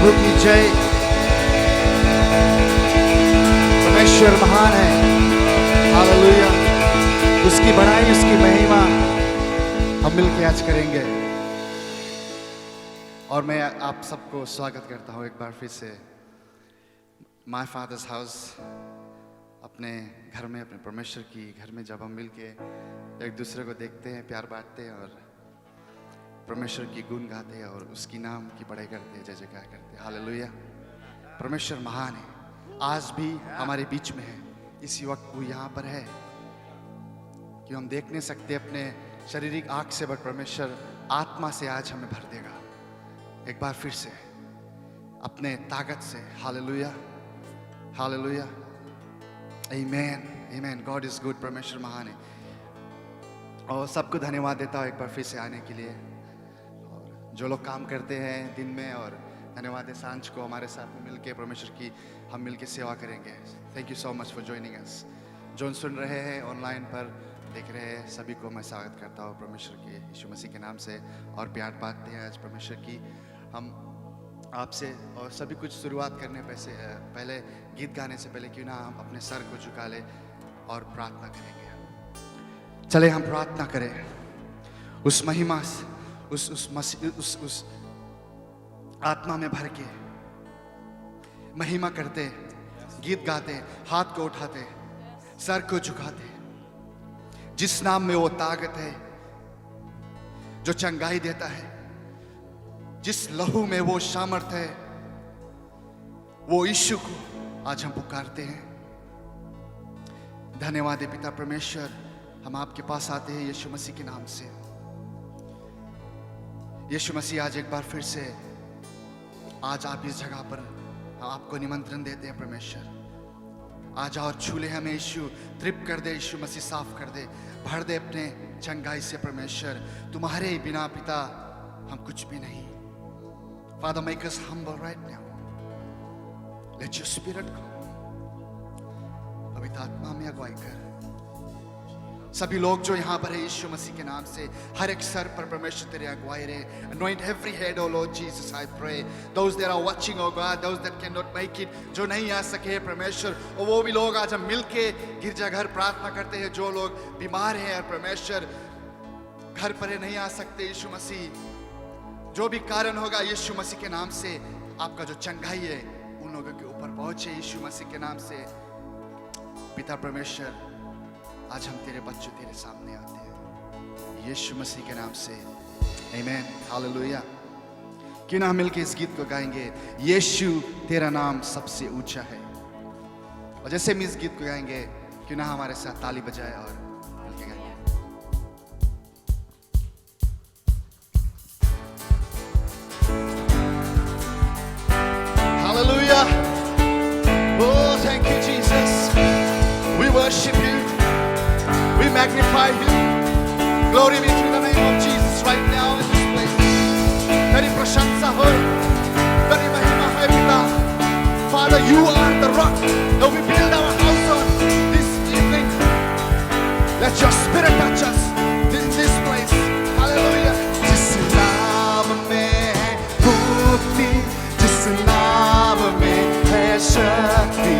प्रभु की जय। परमेश्वर महान है। हालेलुया। उसकी बड़ाई, उसकी महिमा हम मिलके आज करेंगे। और मैं आप सबको स्वागत करता हूँ एक बार फिर से माय फादर्स हाउस, अपने घर में, अपने परमेश्वर की घर में जब हम मिलके एक दूसरे को देखते हैं, प्यार बांटते हैं और परमेश्वर की गुण गाते हैं और उसकी नाम की बड़ाई करते हैं, जय जयकार करते हैं। हालेलुया। परमेश्वर महान है, आज भी हमारे बीच में है। इसी वक्त वो यहाँ पर है कि हम देख नहीं सकते अपने शारीरिक आँख से, बट परमेश्वर आत्मा से आज हमें भर देगा एक बार फिर से अपने ताकत से। हालेलुया, हालेलुया, आमीन, आमीन। God is good. परमेश्वर महान है। और सबको धन्यवाद देता हूँ एक बार फिर से आने के लिए। और जो लोग काम करते हैं दिन में, और धन्यवाद है सांझ को हमारे साथ में मिलके परमेश्वर की हम मिलके सेवा करेंगे। Thank you so much for joining us. जो सुन रहे हैं, ऑनलाइन पर देख रहे हैं, सभी को मैं स्वागत करता हूँ परमेश्वर के यीशु मसीह के नाम से। और प्यार बांटते हैं आज परमेश्वर की हम आपसे। और सभी कुछ शुरुआत करने पहले गीत गाने से पहले क्यों ना हम अपने सर को झुका ले और प्रार्थना करेंगे। चले हम प्रार्थना करें। उस महिमा से, उस आत्मा में भर के महिमा करते, गीत गाते, हाथ को उठाते, सर को झुकाते। जिस नाम में वो ताकत है जो चंगाई देता है, जिस लहू में वो सामर्थ है, वो यीशु को आज हम पुकारते हैं। धन्यवाद है पिता परमेश्वर, हम आपके पास आते हैं यीशु मसीह के नाम से। यीशु मसीह आज एक बार फिर से आज आप इस जगह पर आपको निमंत्रण देते हैं परमेश्वर। आ जाओ और छू ले हमें यीशु, तृप्त कर दे यीशु मसीह, साफ कर दे, भर दे अपने चंगाई से परमेश्वर। तुम्हारे बिना पिता हम कुछ भी नहीं। Father, make us humble right now. Let your spirit come. पवित्र आत्मा में अगुवाई कर। सभी लोग जो यहाँ पर है यीशु मसीह के नाम से, हर एक सर पर परमेश्वर तेरे अगुवाई रहे। Anoint every head, oh Lord Jesus, I pray. Those that are watching, oh God, those that cannot make it, जो नहीं आ सके परमेश्वर, और वो भी लोग आज हम मिलके गिरजाघर प्रार्थना करते हैं। जो लोग बीमार हैं परमेश्वर, घर पर नहीं आ सकते यीशु मसीह, जो भी कारण होगा यीशु मसीह के नाम से आपका जो चंगाई है उन लोगों के ऊपर पहुंचे यीशु मसीह के नाम से। पिता परमेश्वर, आज हम तेरे बच्चे तेरे सामने आते हैं यीशु मसीह के नाम से। आमीन, हालेलुया। क्यों ना हम मिलके इस गीत को गाएंगे, यीशु तेरा नाम सबसे ऊंचा है। और जैसे हम इस गीत को गाएंगे, क्यों ना हमारे साथ ताली बजाए और मिलके गाएंगे। Hallelujah. Oh, thank you, Jesus. We worship you. We magnify you. Glory be to the name of Jesus right now in this place. Very prashansa hoy. Very mahima hai pita. Father, you are the rock that we build our house on this evening. Let your spirit touch us in this place. Hallelujah. जिस नाम में है मुक्ति, जिस नाम में है शक्ति,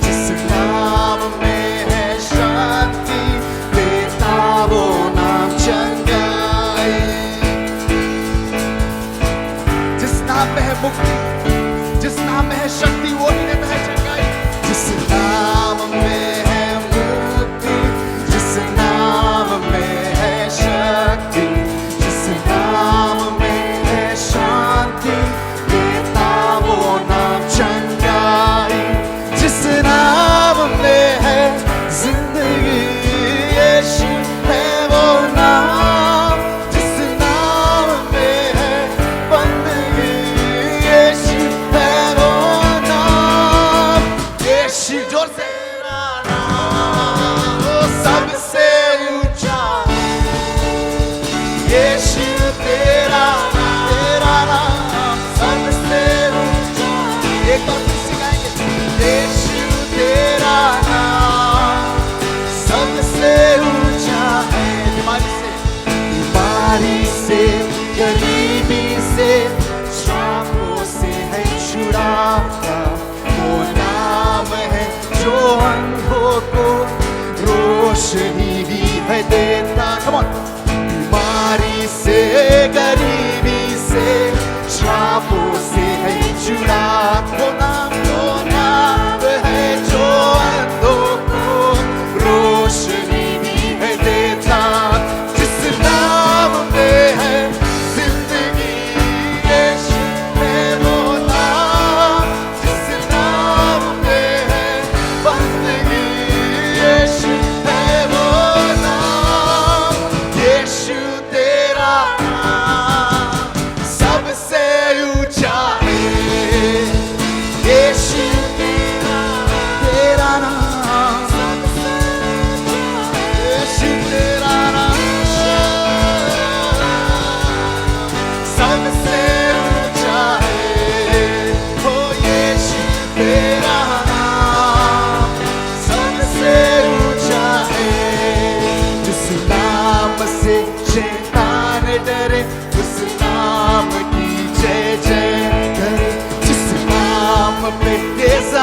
जिस नाम में है शांति, देता वो नाम चंगाई। जिस नाम में है मुक्ति, जिस नाम में है शक्ति, वो ही देता है चंगाई। जिस नाम में है मुक्ति, जिस नाम में है शक्ति, जिस नाम में है शांति, चंगाई। जिस नाम में है जिंदगी, यीशु है वो नाम। जिस नाम में है बंदगी, यीशु है वो नाम। यीशु जोर से नाम, वो सबसे ऊंचा। यीशु तेरा नाम सबसे ऊंचा। एक बार फिर से गाएंगे, यीशु तेरा नाम सबसे ऊंचा है। बीमारी से, गरीबी से, श्रापों से है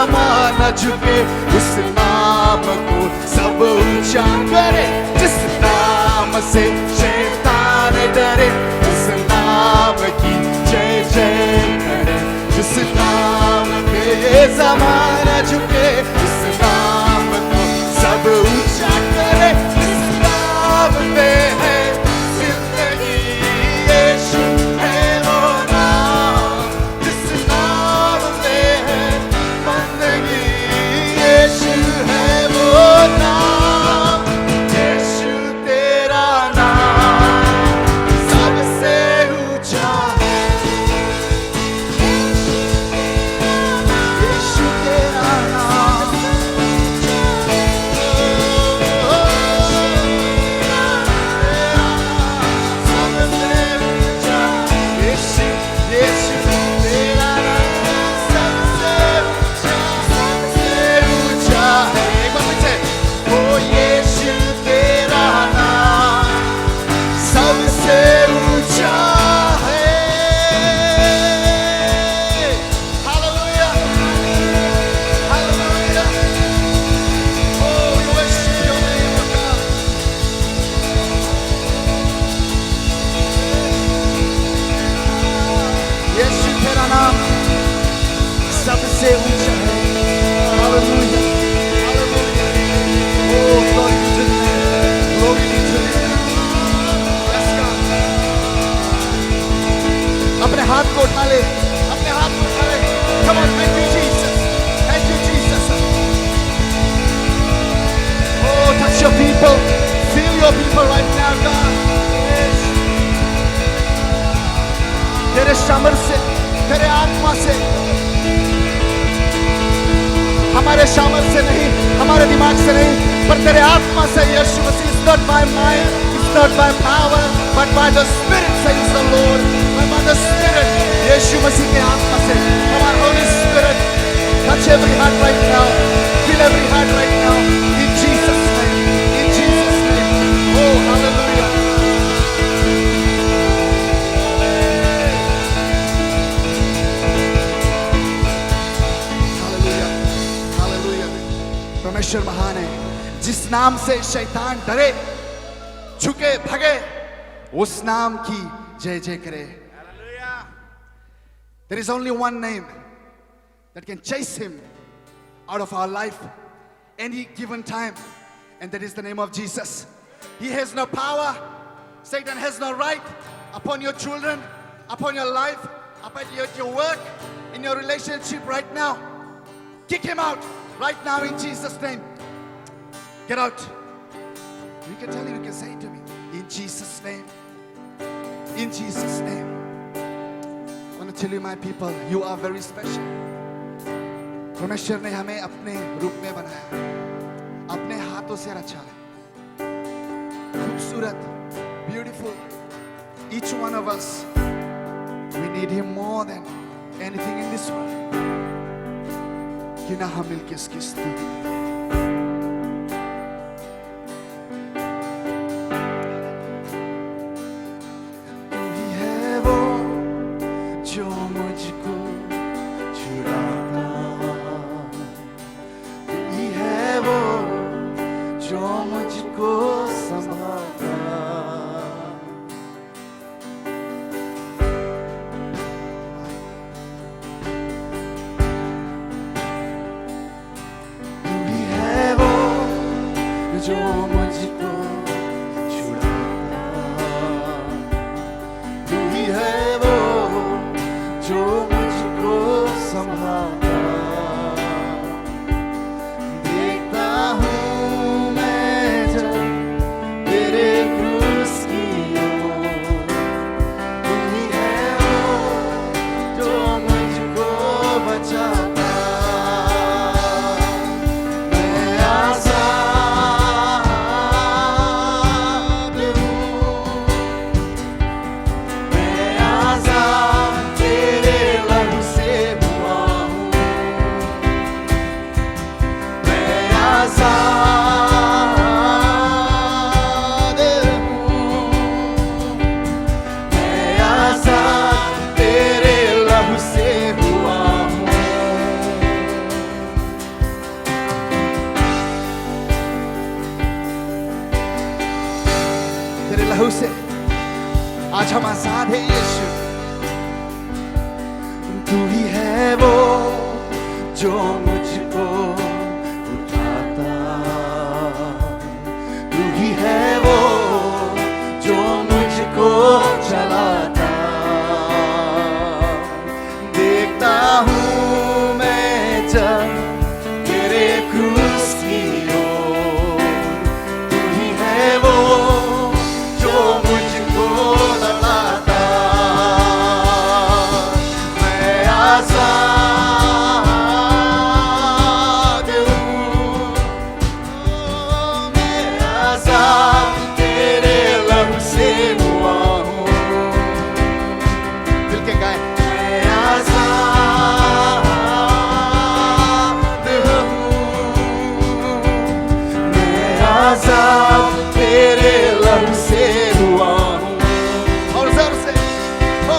जमाना झुके, उस नाम को सब ऊंचा करे। जिस नाम से शैतान डरे, उस नाम की जय जय करे। जिस नाम पे जमाना झुके, उस नाम को सब ऊंचा करे। इस नाम पे है जिंदगी, यीशु है वो नाम। जिस नाम पे है बंदगी, यीशु है वो नाम। यीशु तेरा नाम सबसे ऊंचा है। यीशु तेरा नाम सबसे ऊंचा। यीशु यीशु तेरा नाम सबसे ऊंचा, सबसे ऊंचा है। एक बार फिर से, ओ यीशु तेरा नाम सबसे ऊंचा है। Hallelujah, hallelujah. Oh, we worship your name, oh God. यीशु तेरा नाम सबसे ऊंचा है। Hallelujah, hallelujah. Oh, glory be to the name, glory be to the name. Yes, God. अपने हाथ को उठा ले, अपने हाथ को उठा ले। Come on, thank you Jesus, thank you Jesus. Oh, touch your people, feel your people right now, God. तेरे सामर्थ से, तेरे आत्मा से, हमारे सामर्थ से नहीं, हमारे दिमाग से नहीं, पर तेरे आत्मा से यीशु मसीह। It's not by mind, it's not by power, but by the Spirit, says the Lord. By the Spirit, यीशु मसीह के आत्मा से। Come on, Holy Spirit, touch every heart right now, fill every heart right now, in Jesus' name, in Jesus' name. Oh, hallelujah. Hallelujah, hallelujah. परमेश्वर महान है। जिस नाम से शैतान डरे, झुके, भगे, उस नाम की जय जय करे। There is only one name that can chase him out of our life any given time, and that is the name of Jesus. He has no power. Satan has no right upon your children, upon your life, upon your work, in your relationship right now. Kick him out right now in Jesus' name. Get out. You can tell him, you can say it to me. In Jesus' name. In Jesus' name. I want to tell you, my people, you are very special. परमेश्वर ने हमें अपने रूप में बनाया, अपने हाथों से रचा है। खूबसूरत, beautiful. Each one of us, we need him more than anything in this world. क्यों ना हम मिलके इसकी स्तुति करें। तू ही है वो जो मुझको छुड़ाता, तू ही है वो जो मुझको संभालता। तू ही है वो जो मुझको छुड़ाता, तू ही है वो जो मुझको संभालता। देखता हूँ मैं जब तेरे क्रूस की ओर, तू ही है वो जो मुझको बचाता। मैं आज़ाद जो मुझको उठाता, तू ही है वो जो मुझको चलाता। देखता हूँ मैं जब तेरे क्रूस की ओर, तू ही है वो जो मुझको ललाता। मैं आजाद हूँ, मैं आजाद तेरे लहू से हुआ हूँ। दिल के गाए। मैं आजाद हूँ, मैं आजाद तेरे लहू से हुआ हूँ। और जोर से हो।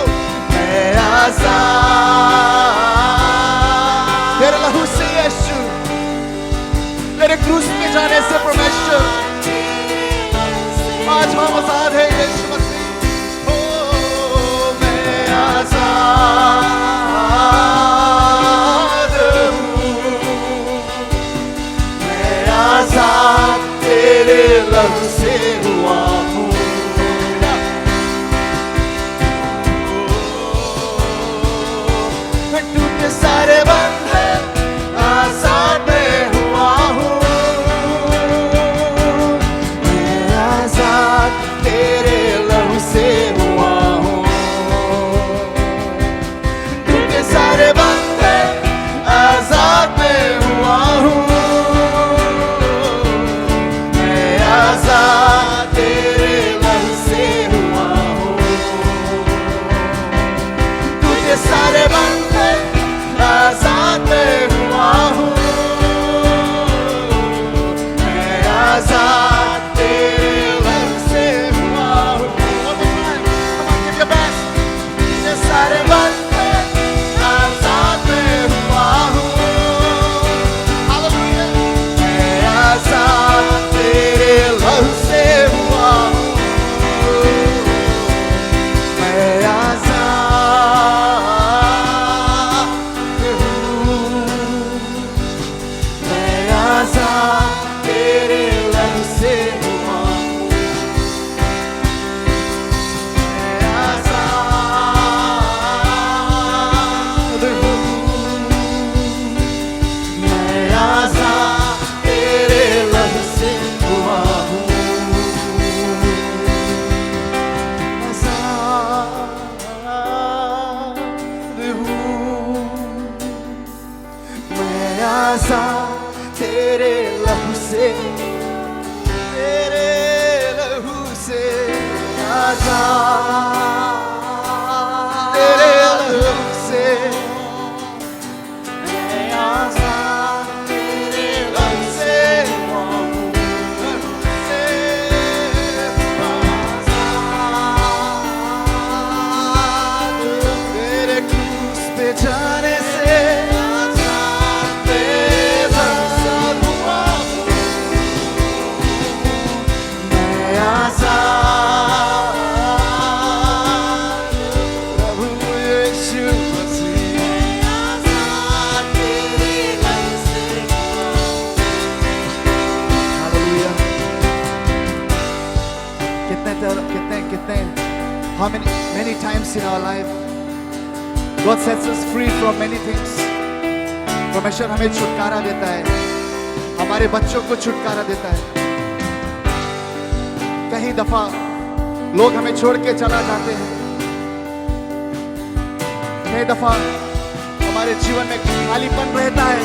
मैं आजाद तेरे लहू से यीशु, तेरे क्रूस पे जाने से परमेश्वर आज हम आजाद है यीशु मसीह। हो, मैं आजाद हूँ, मैं आजाद तेरे लहू से हुआ हूँ। मैं टूटे सारे बंधन आजाद मैं हुआ हूँ। मैं आजाद तेरे लहू से हुआ हूँ। टूटे सारे बंधन आजाद मैं हुआ हूँ। मैं आजाद तेरे लहू से हुआ हूँ। टूटे सारे बंधन आजाद मैं हुआ हूँ। मैं आजाद तेरे लहू से हुआ हूँ। Give your best. टूटे सारे बंधन आजाद मैं हुआ हूँ। Hallelujah. मैं आजाद तेरे लहू से हुआ हूँ। मैं आजाद हूँ, मैं आजाद तेरे लहू से हुआ हूँ। मैं आजाद हूँ, मैं आजाद तेरे लहू से हुआ हूँ। मैं आजाद तेरे लहू से, तेरे लहू से आजाद, तेरे लहू से मैं आजाद तेरे लहू से हुआ हूँ। लहू से आजाद, तेरे क्रूस पे जाने से आजाद तेरे साथ हुआ हूँ। मैं आजाद प्रभु यीशु मसीह, आजाद तेरे लहू से हुआ हूँ। Hallelujah. कितने how many times in our life God sets us free from many things. परमेश्वर हमें छुटकारा देता है, हमारे बच्चों को छुटकारा देता है। कहीं दफा लोग हमें छोड़ के चला जाते हैं, कई दफा हमारे जीवन में खालीपन रहता है।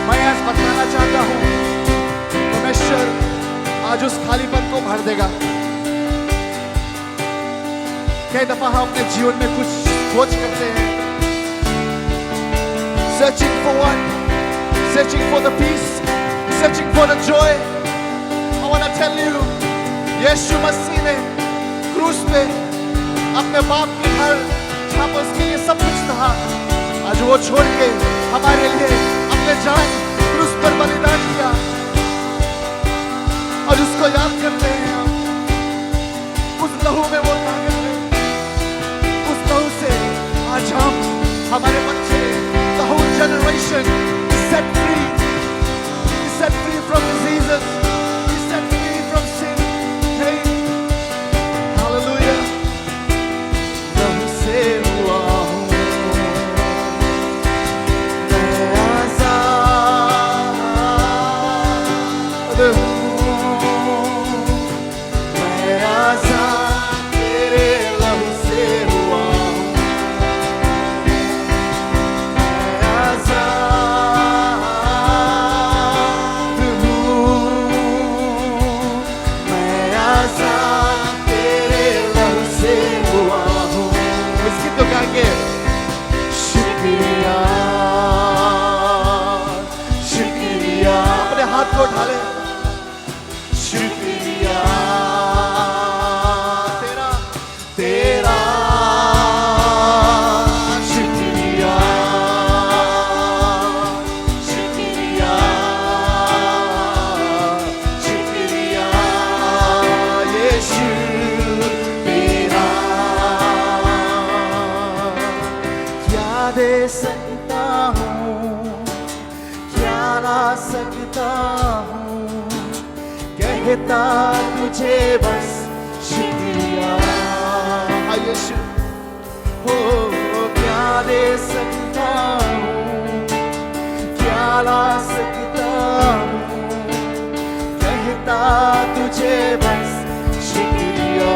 मैं आज बताना चाहता हूँ, परमेश्वर आज उस खालीपन को भर देगा। कई दफा हम अपने जीवन में कुछ खोज करते हैं, searching for what? Searching for the peace, searching for the joy. I want to tell you, यीशु मसीह ने क्रूस पे अपने बाप के घर जहाँ पर उसके लिए सब कुछ था, आज वो छोड़ के हमारे लिए अपने जान क्रूस पर बलिदान किया। और उसको याद करते हैं हम, उस लहू में वो ताकत है, उस लहू से आज हम हमारे बच्चे लहू generation is set free. Is set free from diseases. Is set free from sin. Hey, hallelujah. प्रभु से हुआ हूँ मैं आजाद हूँ मैं आजाद तेरे लहू से हुआ हूँ मैं आजाद हूँ मैं आजाद तेरे लहू से हुआ हूँ। इस गीत को गाएंगे। शुक्रिया शुक्रिया अपने हाथ को उठा ले। शुक्रिया तेरा तेरा शुक्रिया शुक्रिया शुक्रिया यीशु तेरा क्या दे सकता हूँ क्या ला सकता हूँ कहता तुझे बस शुक्रिया यीशु हो क्या दे सकता हूँ क्या ला सकता हूँ कहता तुझे बस शुक्रिया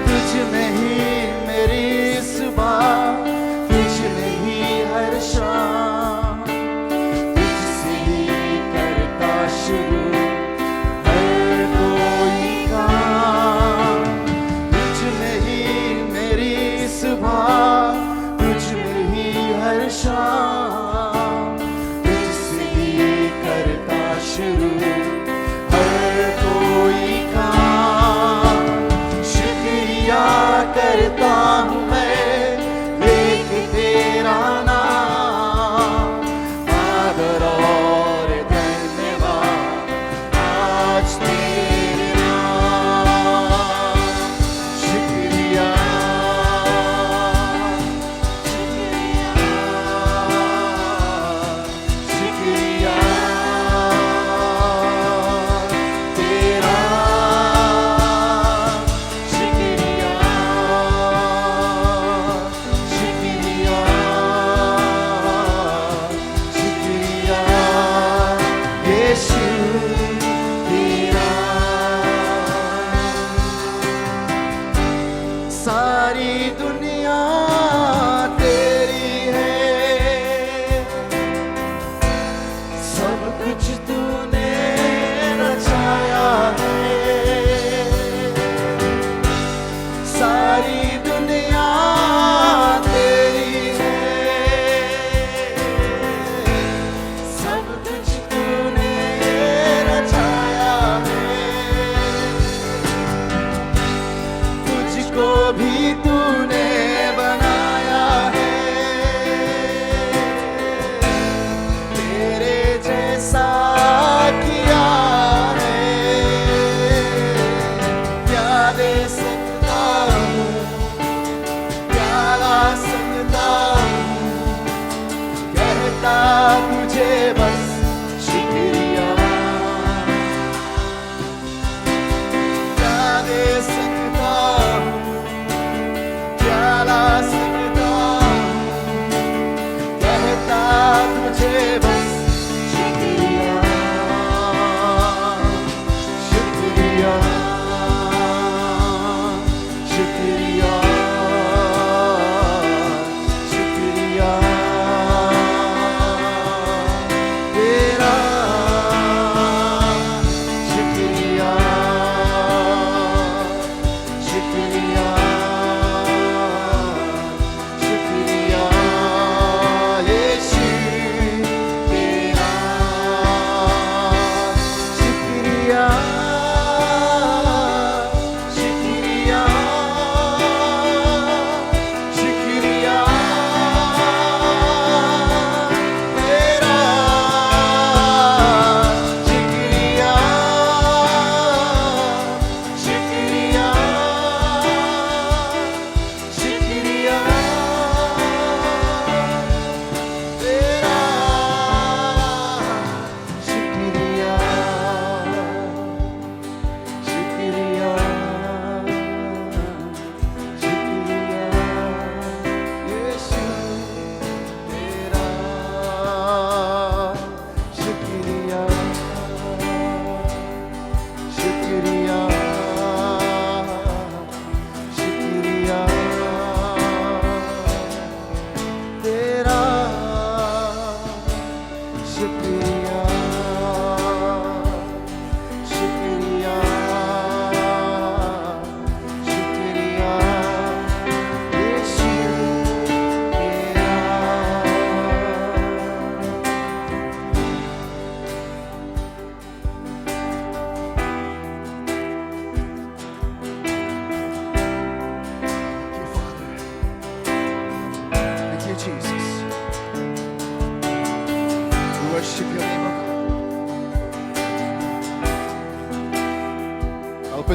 तुझ में ही मेरी सुबह तुझ में ही हर शाम तुझसे ही करता शुरू हर कोई काम तुझ में ही मेरी सुबह तुझ में ही हर शाम तुझसे ही करता शुरू हर कोई काम शुक्रिया करता हूँ मैं लेके तेरा नाम आदर और धन्यवाद आज तेरे नाम शुक्रिया शुक्रिया तेरा शुक्रिया शुक्रिया शुक्रिया यीशु तेरा सारी दुनिया तेरी है सब कुछ तूने रचाया है सारी दुनिया तेरी है सब कुछ तूने रचाया है तुझको भी तूने बनाया है तेरे जैसा किया है क्या दे सकता हूँ क्या ला सकता हूँ कहता तुझे बस शुक्रिया क्या दे सकता हूँ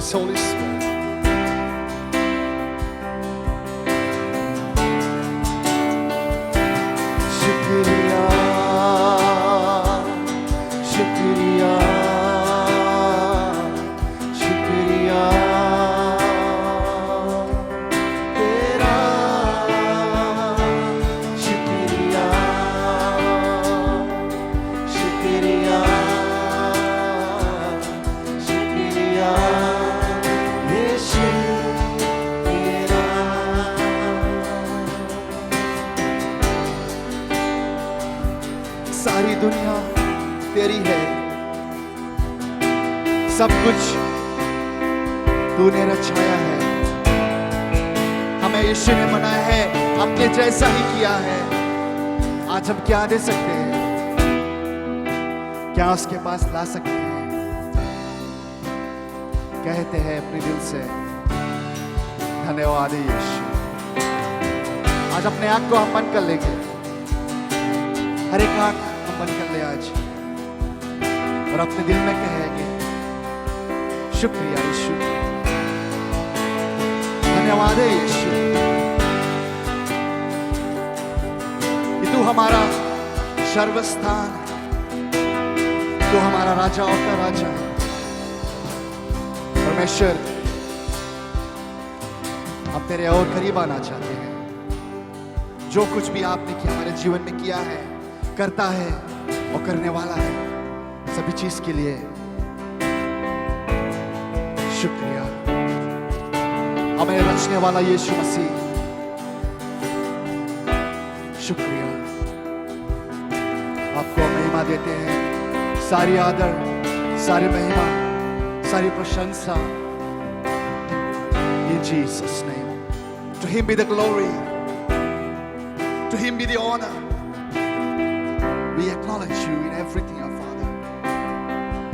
Yes, Holy Spirit. शुक्रिया शुक्रिया शुक्रिया तेरा शुक्रिया शुक्रिया शुक्रिया यीशु तेरा सारी दुनिया तेरी है, सब कुछ तूने रचाया है, हमें यीशु ने बनाया है, अपने जैसा ही किया है। आज हम क्या दे सकते हैं, क्या उसके पास ला सकते हैं? कहते हैं अपने दिल से धन्यवाद यीशु। आज अपने आंख को हम बंद कर लेंगे, हर एक आंख हम बंद कर ले आज, और अपने दिल में कहेंगे शुक्रिया यीशु, धन्यवाद है यीशु कि तू हमारा सर्वस्थान, तू हमारा राजाओं का राजा है। परमेश्वर, अब तेरे और करीब आना चाहते हैं। जो कुछ भी आपने किया हमारे जीवन में किया है, करता है और करने वाला है, सभी चीज के लिए शुक्रिया। हमें रचने वाला यीशु मसीह, शुक्रिया। आपको महिमा देते हैं, सारी आदर, सारी महिमा, सारी प्रशंसा। In Jesus' name, to Him be the glory, to Him be the honor. We acknowledge you in everything, our Father.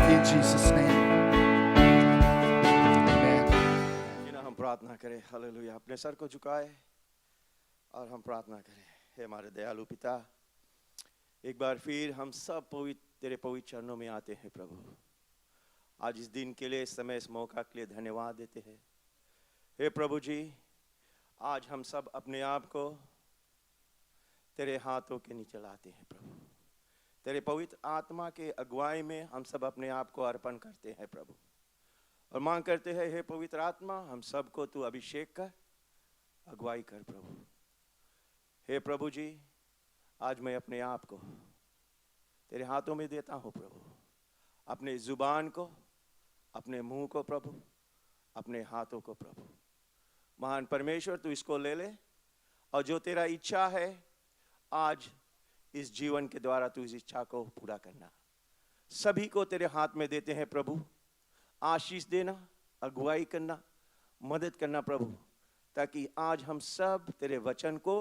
In Jesus' name. Amen. हम प्रार्थना करें। हालेलुया। अपने सर को झुकाए और हम प्रार्थना करें। हे हमारे दयालु पिता, एक बार फिर हम सब तेरे पवित्र चरणों में आते हैं प्रभु। आज इस दिन के लिए, इस समय, इस मौका के लिए धन्यवाद देते हैं। हे प्रभु जी, आज हम सब अपने आप को तेरे हाथों के नीचे लाते हैं प्रभु। तेरे पवित्र आत्मा के अगुवाई में हम सब अपने आप को अर्पण करते हैं प्रभु, और मांग करते हैं हे पवित्र आत्मा, हम सबको तू अभिषेक कर, अगुवाई कर प्रभु। हे प्रभु जी, आज मैं अपने आप को तेरे हाथों में देता हूँ प्रभु। अपने जुबान को, अपने मुंह को प्रभु, अपने हाथों को प्रभु। महान परमेश्वर, तू इसको ले ले, और जो तेरा इच्छा है आज इस जीवन के द्वारा तू इस इच्छा को पूरा करना। सभी को तेरे हाथ में देते हैं प्रभु। आशीष देना, अगुवाई करना, मदद करना प्रभु, ताकि आज हम सब तेरे वचन को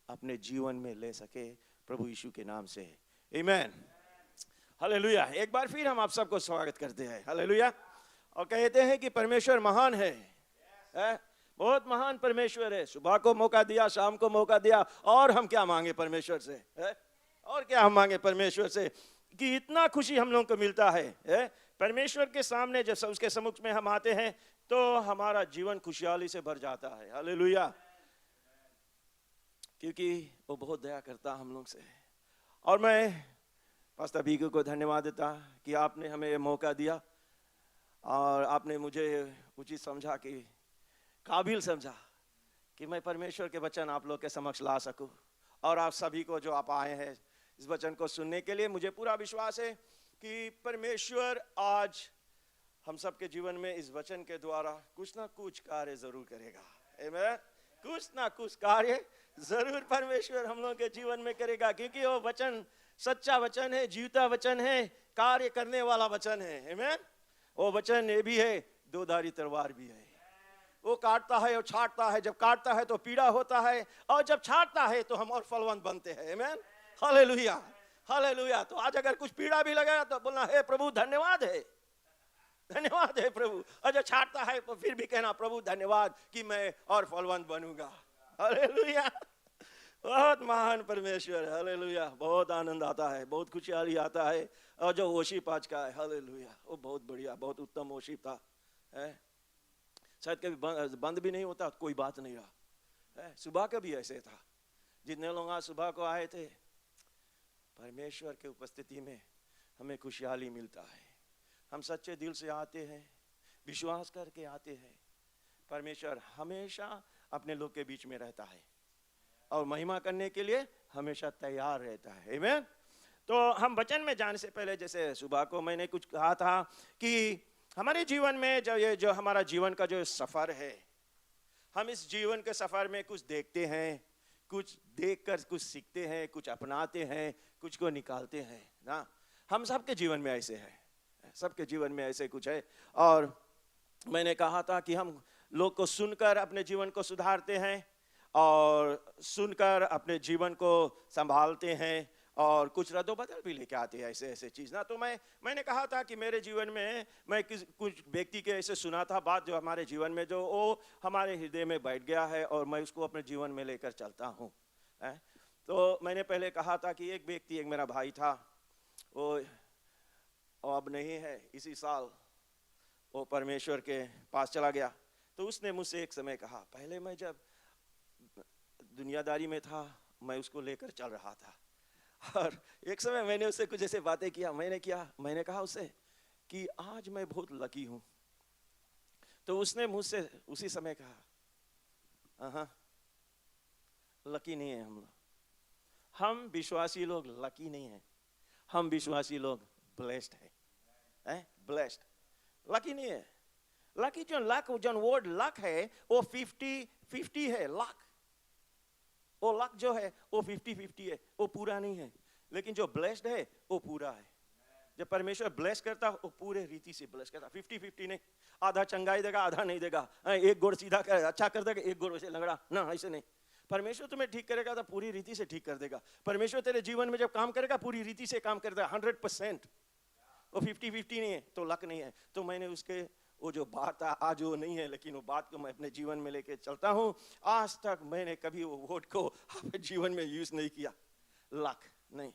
अपने जीवन में ले सके प्रभु यीशु के नाम से। आमीन। हालेलुया। एक बार फिर हम आप सबको स्वागत करते हैं। हालेलुया। और कहते हैं कि परमेश्वर महान है, बहुत महान परमेश्वर है। सुबह को मौका दिया, शाम को मौका दिया, और हम क्या मांगे परमेश्वर से, और क्या हम मांगे परमेश्वर से कि इतना खुशी हम लोगों को मिलता है। परमेश्वर के सामने जब उसके सम्मुख में हम आते हैं तो हमारा जीवन खुशहाली से भर जाता है। हालेलुया। क्योंकि वो बहुत दया करता हम लोग से। और मैं पास्टर बीगू को धन्यवाद देता कि आपने हमें ये मौका दिया, और आपने मुझे उचित समझा, कि काबिल समझा कि मैं परमेश्वर के वचन आप लोग के समक्ष ला सकूं। और आप सभी को जो आप आए हैं इस वचन को सुनने के लिए, मुझे पूरा विश्वास है कि परमेश्वर आज हम सबके जीवन में इस वचन के द्वारा कुछ ना कुछ कार्य जरूर करेगा। आमीन। कुछ ना कुछ कार्य जरूर परमेश्वर हम लोगों के जीवन में करेगा, क्योंकि वो वचन सच्चा वचन है, जीवता वचन है, कार्य करने वाला वचन है। आमीन। वो वचन ये भी है, दो धारी तलवार भी है। वो काटता है और छाटता है। जब काटता है तो पीड़ा होता है, और जब छाटता है तो हम और फलवंत बनते हैं। आमीन। हालेलुया। हालेलुया। तो आज अगर कुछ पीड़ा भी लगा तो बोलना, हे प्रभु धन्यवाद है, धन्यवाद है प्रभु। और जब छाटता है तो फिर भी कहना, प्रभु धन्यवाद कि मैं और फलवंत बनूंगा। हालेलुया। बहुत महान परमेश्वर। हालेलुया। बहुत आनंद आता है, बहुत खुशहाली आता है। और जो ओशिप आज का है, हालेलुया, वो बहुत बढ़िया, बहुत उत्तम ओशिप था। शायद कभी बंद भी नहीं होता, कोई बात नहीं रहा। सुबह का भी ऐसे था, जितने लोग आज सुबह को आए थे, परमेश्वर के उपस्थिति में हमें खुशहाली मिलता है। हम सच्चे दिल से आते हैं, विश्वास करके आते हैं। परमेश्वर हमेशा अपने लोग के बीच में रहता है और महिमा करने के लिए हमेशा तैयार रहता है। आमीन। तो हम वचन में जाने से पहले, जैसे सुबह को मैंने कुछ कहा था कि हमारे जीवन में जो हमारा जीवन का जो सफर है, हम इस जीवन के सफर में कुछ देखते हैं, कुछ देखकर कुछ सीखते हैं, कुछ अपनाते हैं, कुछ को निकालते हैं ना। हम सबके जीवन में ऐसे है, सबके जीवन में ऐसे कुछ है। और मैंने कहा था कि हम लोग को सुनकर अपने जीवन को सुधारते हैं और सुनकर अपने जीवन को संभालते हैं और कुछ रद्दोबदल भी लेके आते हैं, ऐसे ऐसे चीज़ ना। तो मैंने कहा था कि मेरे जीवन में मैं कुछ व्यक्ति के ऐसे सुना था बात, जो हमारे जीवन में जो वो हमारे हृदय में बैठ गया है और मैं उसको अपने जीवन में लेकर चलता हूँ। तो मैंने पहले कहा था कि एक व्यक्ति, एक मेरा भाई था, वो अब नहीं है, इसी साल वो परमेश्वर के पास चला गया। तो उसने मुझसे एक समय कहा, पहले मैं जब दुनियादारी में था मैं उसको लेकर चल रहा था, और एक समय मैंने उससे कुछ ऐसे बातें किया। मैंने कहा उससे कि आज मैं बहुत लकी हूँ। तो उसने मुझसे उसी समय कहा, हाँ लकी नहीं है हम लोग, हम विश्वासी लोग लकी नहीं है, हम विश्वासी लोग ब्लेस्ड है, ब्लेस्ड। लकी नहीं है। लकी जो वर्ड लक है वो 50-50 है। लक, वो लक जो है वो 50-50 है, वो पूरा नहीं है। लेकिन जो ब्लेस्ड है वो पूरा है। जब परमेश्वर ब्लेस करता वो पूरे रीति से ब्लेस करता, 50-50 नहीं। आधा चंगाई देगा, आधा नहीं देगा, एक गोड़ सीधा कर अच्छा कर देगा, एक गोड़ वैसे लंगड़ा ना, ऐसे नहीं। परमेश्वर तुम्हें ठीक करेगा तो पूरी रीति से ठीक कर देगा। परमेश्वर तेरे जीवन में जब काम करेगा पूरी रीति से काम कर देगा, 100%। वो 50-50 नहीं है, तो लक नहीं है। तो मैंने उसके वो जो बात आज वो नहीं है, लेकिन वो बात को मैं अपने जीवन में लेके चलता हूँ। आज तक मैंने कभी वो वर्ड को अपने जीवन में यूज नहीं किया, लक नहीं।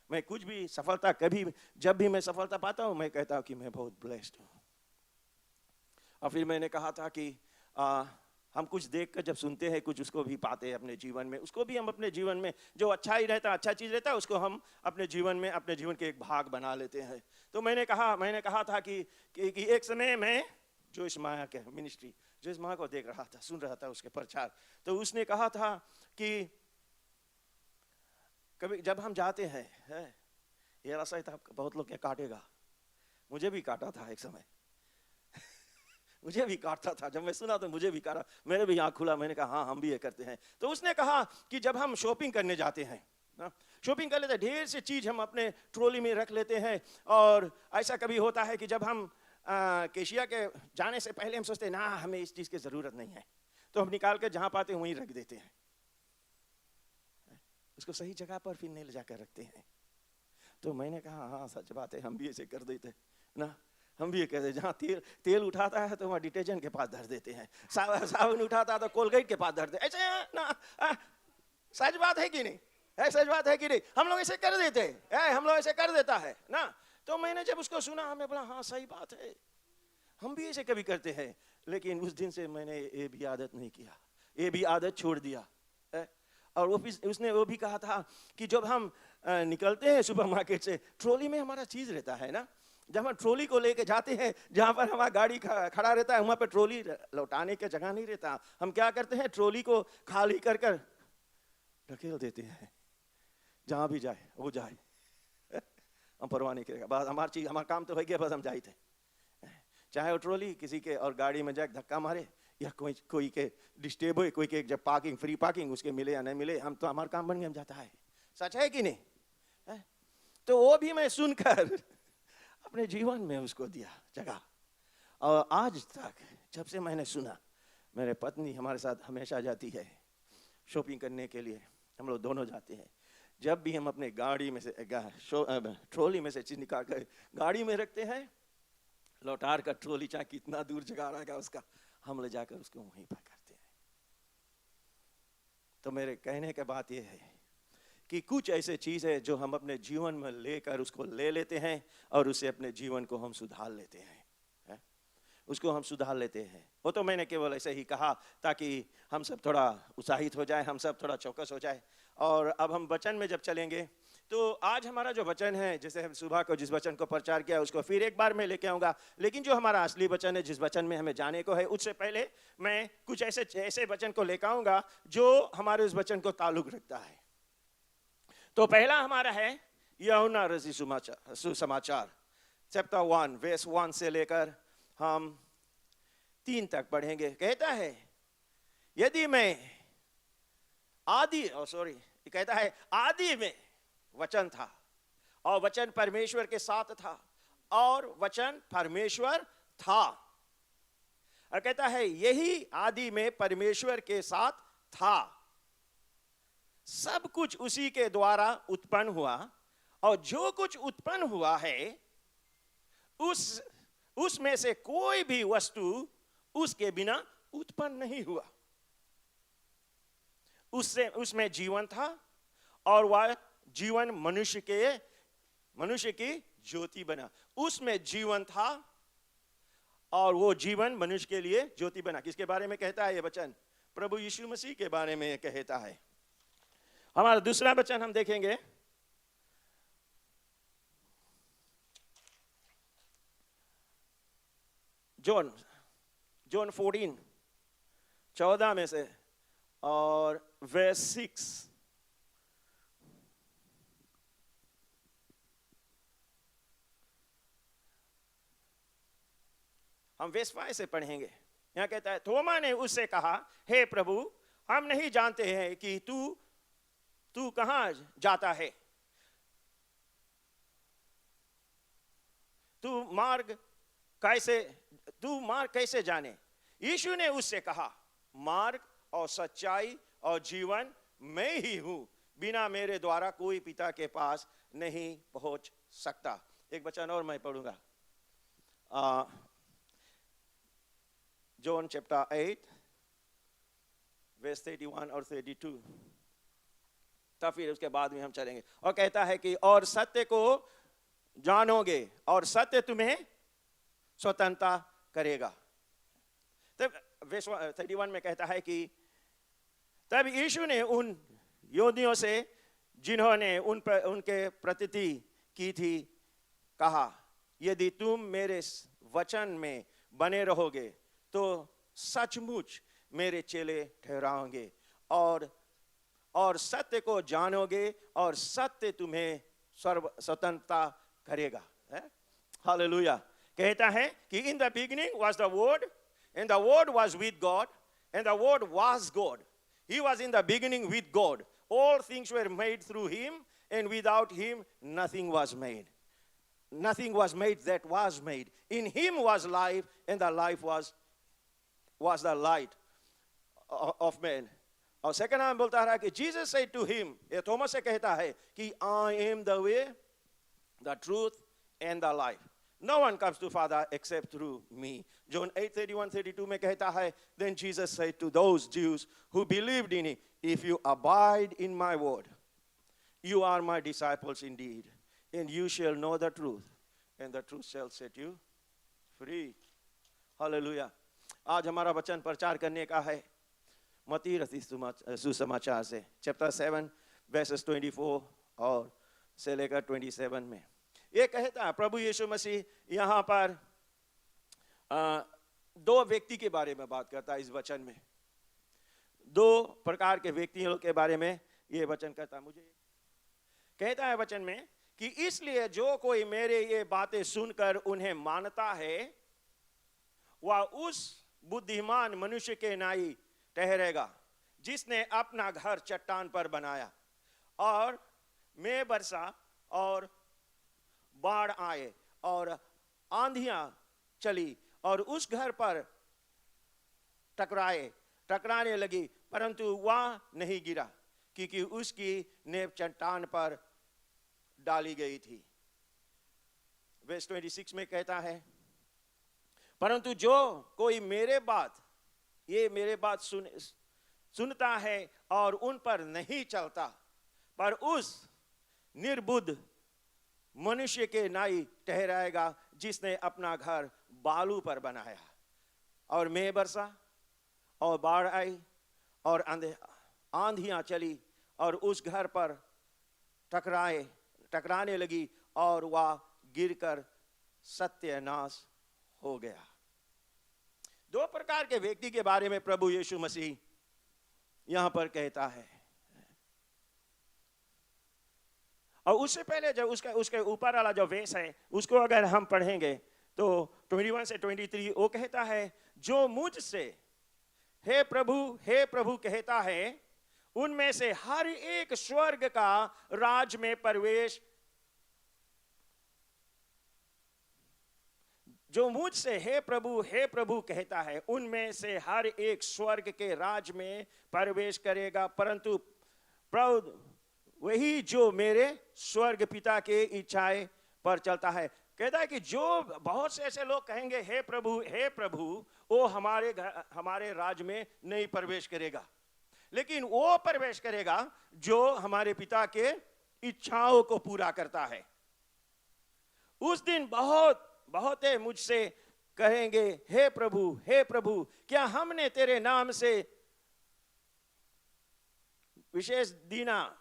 मैं कुछ भी सफलता, कभी जब भी मैं सफलता पाता हूँ मैं कहता हूँ कि मैं बहुत ब्लेस्ड हूँ। और फिर मैंने कहा था कि हम कुछ देख कर जब सुनते हैं कुछ उसको भी पाते हैं अपने जीवन में, उसको भी हम अपने जीवन में जो अच्छा ही रहता, अच्छा चीज़ रहता है, उसको हम अपने जीवन में, अपने जीवन के एक भाग बना लेते हैं। तो मैंने कहा था कि एक समय में जोइस माया के मिनिस्ट्री, जोइस माया को देख रहा था, सुन रहा था उसके प्रचार। तो उसने कहा था कि कभी जब हम जाते हैं, ये रास्ता था, बहुत लोग क्या काटेगा, मुझे भी काटा था एक समय मुझे भी काटता था। जब मैं सुना तो मुझे भी काटा, मेरे भी आँख खुला। मैंने कहा हाँ हम भी ये करते हैं। तो उसने कहा कि जब हम शॉपिंग करने जाते हैं ना, शॉपिंग कर लेते हैं, ढेर से चीज़ हम अपने ट्रॉली में रख लेते हैं। और ऐसा कभी होता है कि जब हम केशिया के जाने से पहले हम सोचते हैं ना हमें इस चीज़ की ज़रूरत नहीं है, तो हम निकाल कर जहाँ पाते हैं वहीं रख देते हैं, उसको सही जगह पर फिर नहीं ले जाकर रखते हैं। तो मैंने कहा हाँ सच बात है, हम भी ऐसे कर देते ना। हम भी ये कहते हैं, जहाँ तेल उठाता है तो वहाँ डिटर्जेंट के पास धर देते हैं, साबुन उठाता है तो कोलगेट के पास धर देते, ऐसे ना। सच बात है कि नहीं है? सच बात है कि नहीं? हम लोग ऐसे कर देते हैं, हम लोग ऐसे कर देता है ना। तो मैंने जब उसको सुना हमें बोला हाँ सही बात है, हम भी ऐसे कभी करते हैं। लेकिन उस दिन से मैंने ये भी आदत नहीं किया, ये भी आदत छोड़ दिया। और उसने वो भी कहा था कि जब हम निकलते हैं सुपरमार्केट से, ट्रॉली में हमारा चीज़ रहता है ना, जब हम ट्रॉली को लेके जाते हैं जहाँ पर हमारा गाड़ी खड़ा रहता है वहाँ पर ट्रॉली लौटाने की जगह नहीं रहता। हम क्या करते हैं, ट्रॉली को खाली कर कर ढकेल देते हैं, जहाँ भी जाए वो जाए, हम परवाह नहीं करेगा, बस हमारी चीज़, हमारा काम तो हो गया, बस हम जाए थे। चाहे वो ट्रॉली किसी के और गाड़ी में जाए धक्का मारे या कोई के डिस्टर्ब हो, कोई के जब पार्किंग फ्री पार्किंग उसके मिले या नहीं मिले, हम तो हमारा काम बन गया, हम जाता है। सच है कि नहीं? तो वो भी मैं सुनकर अपने जीवन में उसको दिया जगह। और आज तक जब से मैंने सुना, मेरे पत्नी हमारे साथ हमेशा जाती है शॉपिंग करने के लिए, हम लोग दोनों जाते हैं। जब भी हम अपने गाड़ी में से ट्रॉली में से चीज़ निकाल कर गाड़ी में रखते हैं, लौटार का ट्रॉली चाहे कितना दूर जगह रहेगा उसका, हम ले जाकर उसको वहीं पर करते हैं। तो मेरे कहने की बात यह है कि कुछ ऐसे चीज़ है जो हम अपने जीवन में लेकर उसको ले लेते हैं और उसे अपने जीवन को हम सुधार लेते हैं। उसको हम सुधार लेते हैं। वो तो मैंने केवल ऐसे ही कहा ताकि हम सब थोड़ा उत्साहित हो जाए, हम सब थोड़ा चौकस हो जाए। और अब हम वचन में जब चलेंगे तो आज हमारा जो वचन है, जैसे हम सुबह को जिस वचन को प्रचार किया उसको फिर एक बार मैं लेके आऊँगा, लेकिन जो हमारा असली वचन है, जिस वचन में हमें जाने को है, उससे पहले मैं कुछ ऐसे वचन को लेकर आऊँगा जो हमारे उस वचन को ताल्लुक रखता है। तो पहला हमारा है यूहन्ना रची सुसमाचार चैप्टर 1 वर्स 1 से लेकर हम 3 तक पढ़ेंगे। कहता है यदि मैं कहता है आदि में वचन था और वचन परमेश्वर के साथ था और वचन परमेश्वर था। और कहता है यही आदि में परमेश्वर के साथ था। सब कुछ उसी के द्वारा उत्पन्न हुआ और जो कुछ उत्पन्न हुआ है उसमें से कोई भी वस्तु उसके बिना उत्पन्न नहीं हुआ। उसमें जीवन था और वह जीवन मनुष्य की ज्योति बना। उसमें जीवन था और वो जीवन मनुष्य के लिए ज्योति बना। किसके बारे में कहता है ये वचन? प्रभु यीशु मसीह के बारे में कहता है। हमारा दूसरा वचन हम देखेंगे जॉन 14 14 में से और वर्स 6। हम वर्स 5 से पढ़ेंगे। यहां कहता है थोमा ने उससे कहा, हे प्रभु, हम नहीं जानते हैं कि तू कहां जाता है। तू मार्ग कैसे जाने? यीशु ने उससे कहा, मार्ग और सच्चाई और जीवन मैं ही हूं। बिना मेरे द्वारा कोई पिता के पास नहीं पहुंच सकता। एक वचन और मैं पढ़ूंगा, जॉन चैप्टर 8 वर्स 31 और 32। तब फिर उसके बाद में हम चलेंगे। और कहता है कि और सत्य को जानोगे और सत्य तुम्हें स्वतंत्रता करेगा। तब वर्स 31 में कहता है कि तब यीशु ने उन यहूदियों से जिन्होंने उनके प्रतीति की थी कहा, यदि तुम मेरे वचन में बने रहोगे तो सचमुच मेरे चेले ठहराओगे और सत्य को जानोगे और सत्य तुम्हें स्वतंत्रता करेगा। हालेलुया। कहता है कि in the beginning was the word and the word was with God and the word was God. He was in the beginning with God. All things were made through him, and without him nothing was made. Nothing was made that was made. In him was life, and the life was the light of man. और second में बोलता है कि Jesus said to him, ये Thomas से कहता है कि I am the way, the truth, and the life. No one comes to Father except through me. John 8:31-32 में कहता है, then Jesus said to those Jews who believed in him, if you abide in my word, you are my disciples indeed, and you shall know the truth, and the truth shall set you free. Hallelujah. आज हमारा वचन प्रचार करने का है मत्ती रची सुसमाचार से चैप्टर 7 वर्सेस 24 और से लेकर 27 में। ये कहता है प्रभु यीशु मसीह यहाँ पर 2 व्यक्ति के बारे में बात करता है। इस वचन में 2 प्रकार के व्यक्तियों के बारे में ये वचन कहता है। मुझे कहता है वचन में कि इसलिए जो कोई मेरे ये बातें सुनकर उन्हें मानता है वह उस बुद्धिमान मनुष्य के नाई ठहरेगा जिसने अपना घर चट्टान पर बनाया और मैं बरसा और बाढ़ आए और आंधियां चली और उस घर पर टकराने लगी, परंतु वह नहीं गिरा क्योंकि उसकी नींव चट्टान पर डाली गई थी। वर्स 26 में कहता है, परंतु जो कोई मेरे बात सुनता है और उन पर नहीं चलता, पर उस निर्बुद्ध मनुष्य के नाई ठहराएगा जिसने अपना घर बालू पर बनाया। और मेघ बरसा और बाढ़ आई और आंधियां चली और उस घर पर टकराने लगी और वह गिरकर सत्यानाश हो गया। दो प्रकार के व्यक्ति के बारे में प्रभु यीशु मसीह यहां पर कहता है। और उससे पहले जब उसके ऊपर वाला जो वेश है उसको अगर हम पढ़ेंगे तो 21 से 23 वो कहता है, जो मुझसे हे प्रभु कहता है, उनमें से हर एक स्वर्ग का राज में प्रवेश, जो मुझसे हे प्रभु कहता है, उनमें से हर एक स्वर्ग के राज में प्रवेश करेगा, परंतु प्रभु वही जो मेरे स्वर्ग पिता के इच्छाएं पर चलता है। कहता है कि जो बहुत से ऐसे लोग कहेंगे हे प्रभु, वो हमारे राज में नहीं प्रवेश करेगा, लेकिन वो प्रवेश करेगा जो हमारे पिता के इच्छाओं को पूरा करता है। उस दिन बहुत मुझसे कहेंगे हे प्रभु, क्या हमने तेरे नाम से विशेष दीना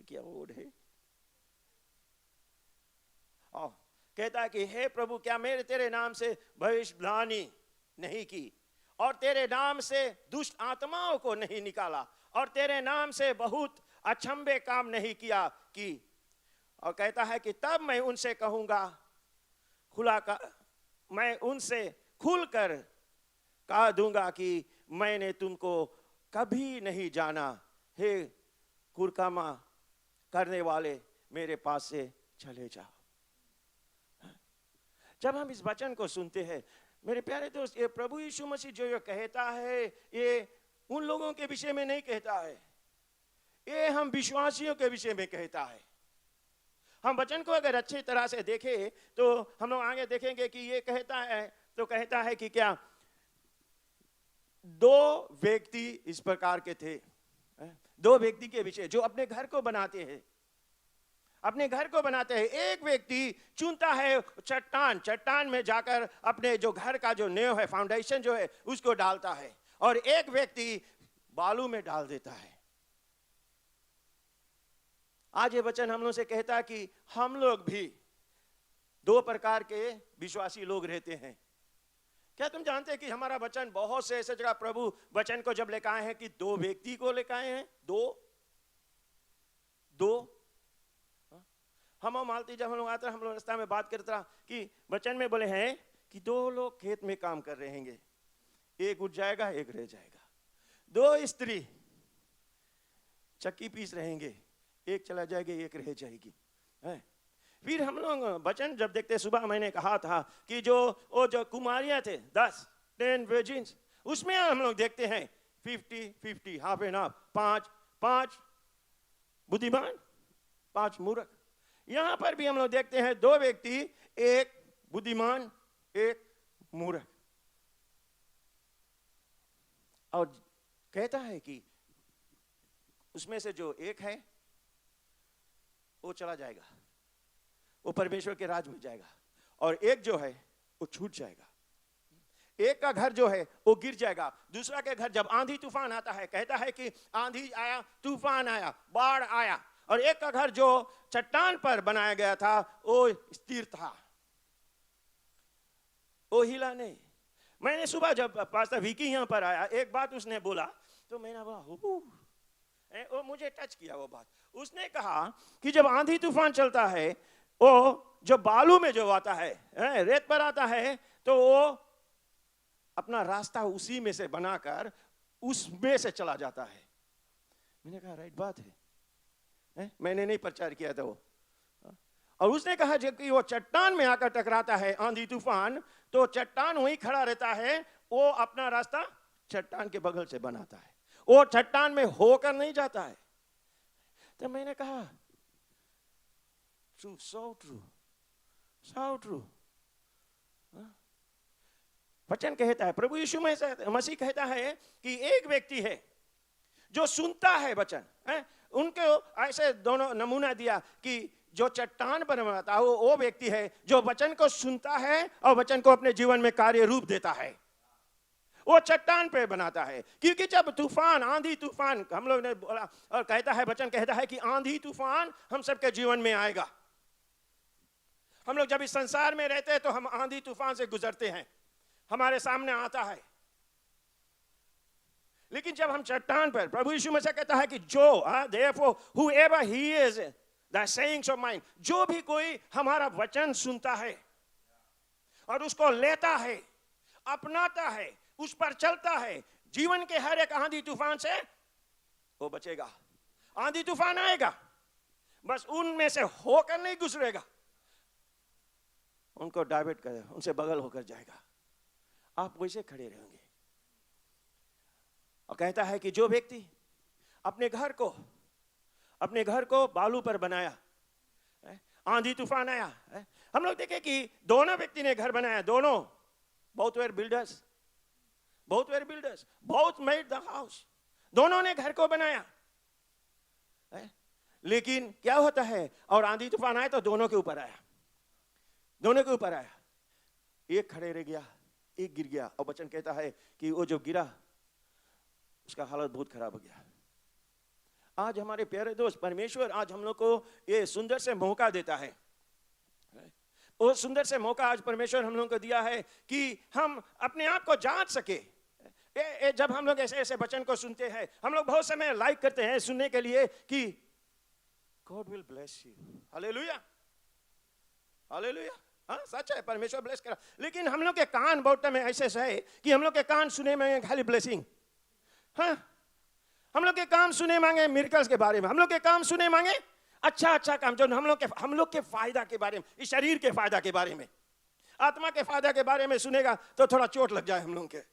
क्या वर्ड है? कहता है कि हे प्रभु, क्या मेरे तेरे नाम से भविष्यवाणी नहीं की, और तेरे नाम से दुष्ट आत्माओं को नहीं निकाला, और तेरे नाम से बहुत अचंभे काम नहीं किया की। और कहता है कि तब मैं उनसे कहूंगा मैं उनसे खुलकर कह दूंगा कि मैंने तुमको कभी नहीं जाना, हे कुरकामा करने वाले, मेरे पास से चले जाओ। जब हम इस वचन को सुनते हैं मेरे प्यारे दोस्त, ये प्रभु यीशु मसीह जो कहता है, ये उन लोगों के विषय में नहीं कहता है, ये हम विश्वासियों के विषय में कहता है। हम वचन को अगर अच्छी तरह से देखें तो हम लोग आगे देखेंगे कि ये कहता है कि क्या दो व्यक्ति इस प्रकार के थे, दो व्यक्ति के विषय जो अपने घर को बनाते हैं। एक व्यक्ति चुनता है चट्टान में जाकर अपने जो घर का जो नींव है, फाउंडेशन जो है, उसको डालता है, और एक व्यक्ति बालू में डाल देता है। आज ये वचन हम लोग से कहता है कि हम लोग भी दो प्रकार के विश्वासी लोग रहते हैं। क्या तुम जानते हैं कि हमारा वचन बहुत से ऐसे जगह प्रभु वचन को जब लेकर आए हैं कि दो व्यक्ति को लेकर आए हैं, दो हम मालती जब हम लोग आते हम लोग रास्ता में बात करते रहा कि वचन में बोले हैं कि दो लोग खेत में काम कर रहेंगे, एक उठ जाएगा एक रह जाएगा। दो स्त्री चक्की पीस रहेंगे, एक चला जाएगा एक रह जाएगी। फिर हम लोग वचन जब देखते, सुबह मैंने कहा था कि जो कुमारियां थे 10 वर्जिन्स, उसमें हम लोग देखते हैं 50-50 हाफ एंड हाफ, 5 बुद्धिमान 5 मूर्ख। यहां पर भी हम लोग देखते हैं दो व्यक्ति, एक बुद्धिमान एक मूर्ख। और कहता है कि उसमें से जो एक है वो चला जाएगा, वो परमेश्वर के राज में जाएगा, और एक जो है वो छूट जाएगा। एक का घर जो है वो गिर जाएगा, दूसरा के घर जब आंधी तूफान आता है, कहता है कि आंधी आया, तूफान आया, बाढ़ आया, और एक का घर जो चट्टान पर बनाया गया था वो स्थिर था, वो हिला नहीं। मैंने सुबह जब पास्टर विकी यहां पर आया, एक बात उसने बोला तो मैंने बोला वो मुझे टच किया वो बात। उसने कहा कि जब आंधी तूफान चलता है, वो जो बालू में जो आता है, रेत पर आता है, तो वो अपना रास्ता उसी में से बनाकर उसमें से चला जाता है। मैंने कहा राइट बात है, मैंने नहीं प्रचार किया था वो। और उसने कहा जब कि वो चट्टान में आकर टकराता है आंधी तूफान, तो चट्टान वहीं खड़ा रहता है, वो अपना रास्ता चट्टान के बगल से बनाता है, वो चट्टान में होकर नहीं जाता है। तो मैंने कहा ट्रू, सो ट्रू। वचन कहता है, प्रभु यीशु मसीह कहता है कि एक व्यक्ति है जो सुनता है वचन, उनको ऐसे दोनों नमूना दिया कि जो चट्टान पर बनाता है वो व्यक्ति है जो वचन को सुनता है और वचन को अपने जीवन में कार्य रूप देता है। वो चट्टान पे बनाता है, क्योंकि जब तूफान, आंधी तूफान, हम लोग ने बोला और कहता है, वचन कहता है कि आंधी तूफान हम सबके जीवन में आएगा। हम लोग जब इस संसार में रहते हैं तो हम आंधी तूफान से गुजरते हैं, हमारे सामने आता है। लेकिन जब हम चट्टान पर, प्रभु यीशु मसीह कहता है कि जो therefore whoever he is the sayings of mine, जो भी कोई हमारा वचन सुनता है और उसको लेता है, अपनाता है, उस पर चलता है, जीवन के हर एक आंधी तूफान से वो बचेगा। आंधी तूफान आएगा, बस उनमें से होकर नहीं गुजरेगा, उनको डाइवर्ट कर, उनसे बगल होकर जाएगा, आप वैसे खड़े रहेंगे। और कहता है कि जो व्यक्ति अपने घर को बालू पर बनाया, आंधी तूफान आया, हम लोग देखे कि दोनों व्यक्ति ने घर बनाया, दोनों, both were builders, both made the house, दोनों ने घर को बनाया। लेकिन क्या होता है, और आंधी तूफान आया तो दोनों के ऊपर आया, एक खड़े रह गया, एक गिर गया। और वचन कहता है कि वो जो गिरा उसका हालत बहुत खराब हो गया। आज हमारे प्यारे दोस्त, परमेश्वर आज हम लोग को ये सुंदर से मौका देता है। वो सुंदर से मौका आज परमेश्वर हम लोग को दिया है कि हम अपने आप को जांच सके। जब हम लोग ऐसे ऐसे वचन को सुनते हैं, हम लोग बहुत समय लाइक करते हैं सुनने के लिए कि God will bless you, hallelujah, hallelujah. हाँ, सच है, परमेश्वर ब्लेस करा। लेकिन हम लोग के कान बहुत में ऐसे है कि हम लोग के कान सुने में खाली ब्लेसिंग, हाँ, हम लोग के काम सुने मांगे मिरेकल्स के बारे में, हम लोग के काम सुने मांगे अच्छा काम जो हम लोग के फायदा के बारे में, इस शरीर के फायदा के बारे में, आत्मा के फायदा के बारे में सुनेगा तो थोड़ा चोट लग जाए हम लोग के।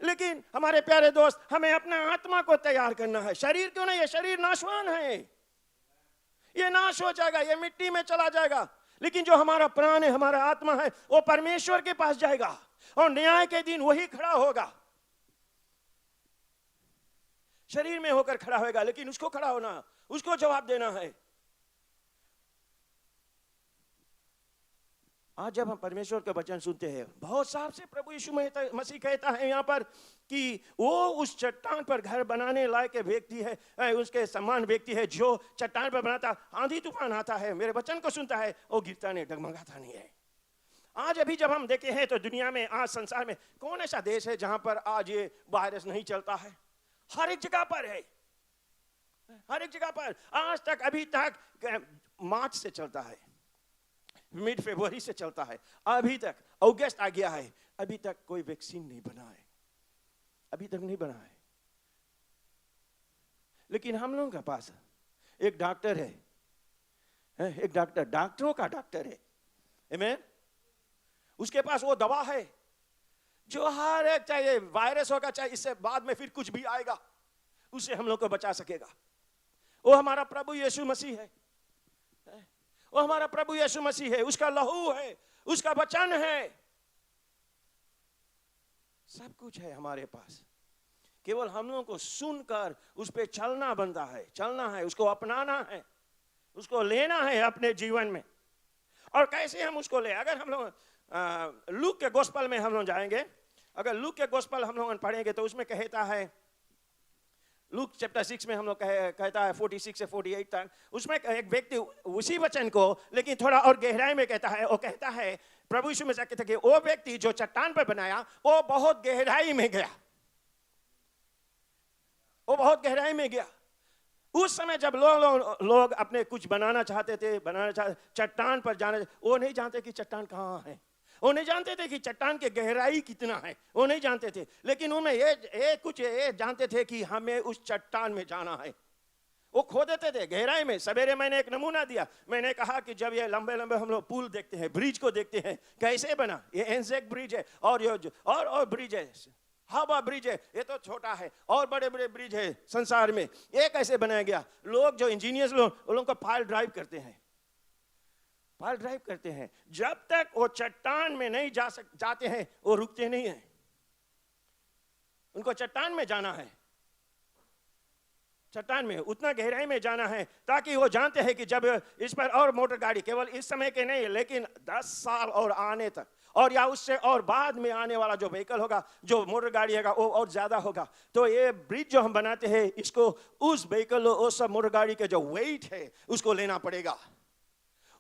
लेकिन हमारे प्यारे दोस्त, हमें अपना आत्मा को तैयार करना है। शरीर क्यों नहीं, ये शरीर नाशवान है, ये नाश हो जाएगा, ये मिट्टी में चला जाएगा। लेकिन जो हमारा प्राण है, हमारा आत्मा है, वो परमेश्वर के पास जाएगा और न्याय के दिन वही खड़ा होगा, शरीर में होकर खड़ा होगा। लेकिन उसको खड़ा होना, उसको जवाब देना है। आज जब हम परमेश्वर का वचन सुनते हैं, बहुत साफ से प्रभु यीशु मसीह कहता है यहाँ पर कि वो उस चट्टान पर घर बनाने लायक व्यक्ति है, उसके समान व्यक्ति है जो चट्टान पर बनाता, आंधी तूफान आता है, मेरे वचन को सुनता है, वो गिरता नहीं, डगमगाता नहीं है। आज अभी जब हम देखे हैं तो दुनिया में, आज संसार में कौन ऐसा देश है जहां पर आज ये वायरस नहीं चलता है? हर एक जगह पर है, हर एक जगह पर। आज तक, अभी तक मार्च से चलता है, मिड फरवरी से चलता है, अभी तक अगस्त आ गया है, अभी तक कोई वैक्सीन नहीं बना है, अभी तक नहीं बना है। लेकिन हम लोगों के पास एक डॉक्टर है, एक डॉक्टर, डॉक्टरों का डॉक्टर है, आमीन। उसके पास वो दवा है जो हर एक, चाहे वायरस होगा, चाहे इससे बाद में फिर कुछ भी आएगा, उससे हम लोग को बचा सकेगा। वो हमारा प्रभु यीशु मसीह है, वो हमारा प्रभु यीशु मसीह है, उसका लहू है, उसका वचन है, सब कुछ है हमारे पास। केवल हम लोगों को सुनकर उस पे चलना बनता है, चलना है, उसको अपनाना है, उसको लेना है अपने जीवन में। और कैसे हम उसको ले? अगर हम लोग लूक के गोस्पल में हम लोग जाएंगे, अगर लूक के गोस्पल हम लोग पढ़ेंगे तो उसमें कहता है, लूक चैप्टर 6 में हम लोग कहता है 46 से 48 तक, उसमें एक व्यक्ति उसी वचन को लेकिन थोड़ा और गहराई में कहता है। वो कहता है, प्रभु यीशु मसीह कहते कि वो व्यक्ति जो चट्टान पर बनाया वो बहुत गहराई में गया, वो बहुत गहराई में गया। उस समय जब लोग अपने कुछ बनाना चाहते थे, चट्टान पर जाना, वो नहीं जानते कि चट्टान कहाँ है, वो नहीं जानते थे कि चट्टान के गहराई कितना है, वो नहीं जानते थे। लेकिन उनमें ये जानते थे कि हमें उस चट्टान में जाना है। वो खो देते थे गहराई में। सवेरे मैंने एक नमूना दिया, मैंने कहा कि जब ये लंबे लंबे हम लोग पुल देखते हैं, ब्रिज को देखते हैं, कैसे बना, ये एंजेक ब्रिज है और ये और ब्रिज है, हवा ब्रिज है, ये तो छोटा है, और बड़े बड़े ब्रिज है संसार में, ये कैसे बनाया गया? लोग जो इंजीनियर्स लोग, उन लोगों को पाइल ड्राइव करते हैं, पाइल ड्राइव करते हैं। जब तक वो चट्टान में नहीं जाते हैं वो रुकते नहीं हैं, उनको चट्टान में जाना है। चट्टान में उतना गहराई में जाना है, ताकि वो जानते हैं कि जब इस पर और मोटर गाड़ी केवल इस समय के नहीं, लेकिन 10 साल और आने तक, और या उससे और बाद में आने वाला जो व्हीकल होगा, जो मोटर गाड़ी होगा, वो और ज्यादा होगा। तो ये ब्रिज जो हम बनाते हैं, इसको उस व्हीकल, उस सब मोटर गाड़ी के जो वेट है उसको लेना पड़ेगा।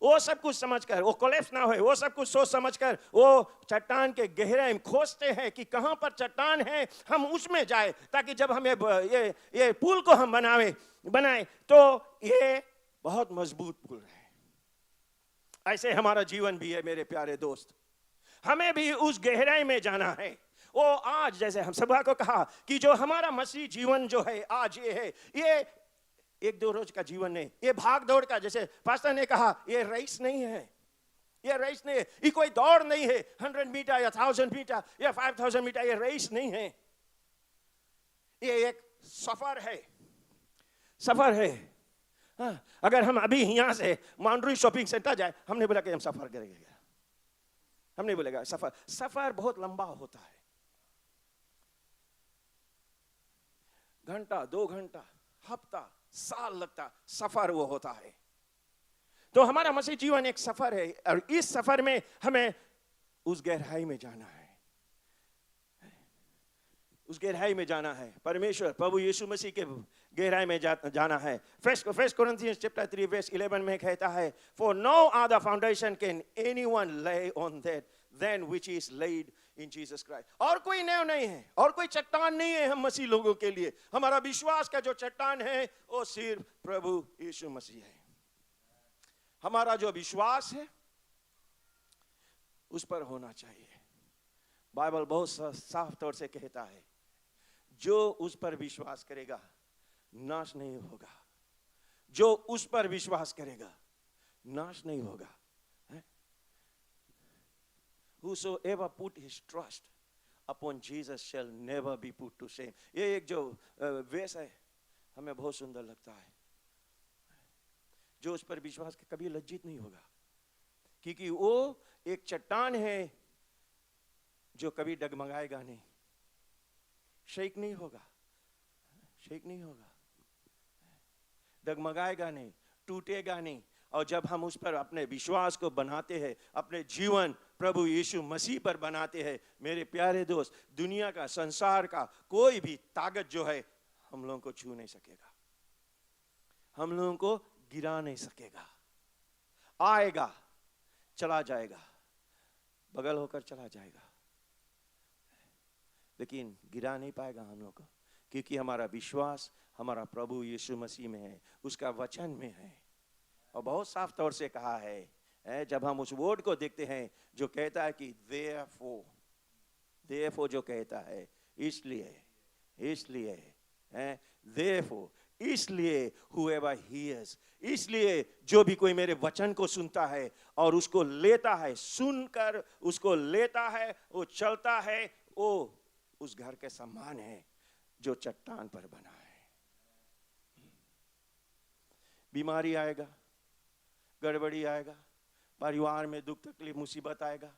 वो सब कुछ समझकर, वो कोलैप्स ना हो, वो सब कुछ सोच समझकर वो चट्टान के गहराई में खोजते हैं कि कहां पर चट्टान है, हम उसमें जाए, ताकि जब हमें ये पुल को हम बनाए तो ये बहुत मजबूत पुल है। ऐसे हमारा जीवन भी है मेरे प्यारे दोस्त, हमें भी उस गहराई में जाना है। वो आज जैसे हम सभा को कहा कि जो हमारा मसीह जीवन जो है आज ये है, ये एक दो रोज का जीवन नहीं, ये भाग दौड़ का, जैसे पास्टर ने कहा, ये रेस नहीं है, ये रेस नहीं है, ये कोई दौड़ नहीं है 100 मीटर या 1000 मीटर या 5000 मीटर, ये रेस नहीं है, ये एक सफर है, सफर है। हाँ, अगर हम अभी यहां से माउंड्री शॉपिंग सेंटर जाए, हमने बोला कि हम सफर करेंगे, हमने बोलेगा सफर बहुत लंबा होता है, घंटा 2 घंटा हफ्ता साल लगता, सफर वो होता है। तो हमारा मसीह जीवन एक सफर है, और इस सफर में हमें उस गहराई में जाना है, उस गहराई में जाना है। परमेश्वर प्रभु यीशु मसीह के गहराई में जाना है। फर्स्ट कोरिन्थियंस चैप्टर 3 वर्स 11 में कहता है, for no other foundation can anyone lay on that than which is laid in Jesus Christ। और कोई नेव नहीं है, और कोई चट्टान नहीं है हम मसीह लोगों के लिए। हमारा विश्वास का जो चट्टान है वो सिर्फ प्रभु यीशु मसीह है। हमारा जो विश्वास है उस पर होना चाहिए। बाइबल बहुत साफ तौर से कहता है, जो उस पर विश्वास करेगा नाश नहीं होगा, जो उस पर विश्वास करेगा नाश नहीं होगा। Whosoever put his trust upon Jesus shall never be put to shame। ये एक जो वेश है हमें बहुत सुंदर लगता है, जो उस पर विश्वास के कभी लज्जित नहीं होगा, क्योंकि वो एक चट्टान है जो कभी डगमगाएगा नहीं, शेक नहीं होगा, शेक नहीं होगा, डगमगाएगा नहीं, टूटेगा नहीं। और जब हम उस पर अपने विश्वास को बनाते हैं, अपने जीवन प्रभु यीशु मसीह पर बनाते हैं, मेरे प्यारे दोस्त, दुनिया का, संसार का कोई भी ताकत जो है हम लोगों को छू नहीं सकेगा, हम लोगों को गिरा नहीं सकेगा। आएगा, चला जाएगा, बगल होकर चला जाएगा, लेकिन गिरा नहीं पाएगा हम लोग को, क्योंकि हमारा विश्वास हमारा प्रभु यीशु मसीह में है, उसका वचन में है। और बहुत साफ तौर से कहा है, जब हम उस वर्ड को देखते हैं जो कहता है कि therefore जो कहता है, इसलिए इसलिए whoever hears, इसलिए जो भी कोई मेरे वचन को सुनता है और उसको लेता है, सुनकर उसको लेता है, वो चलता है, वो उस घर के समान है जो चट्टान पर बना है। बीमारी आएगा, गड़बड़ी आएगा, परिवार में दुख तकलीफ मुसीबत आएगा।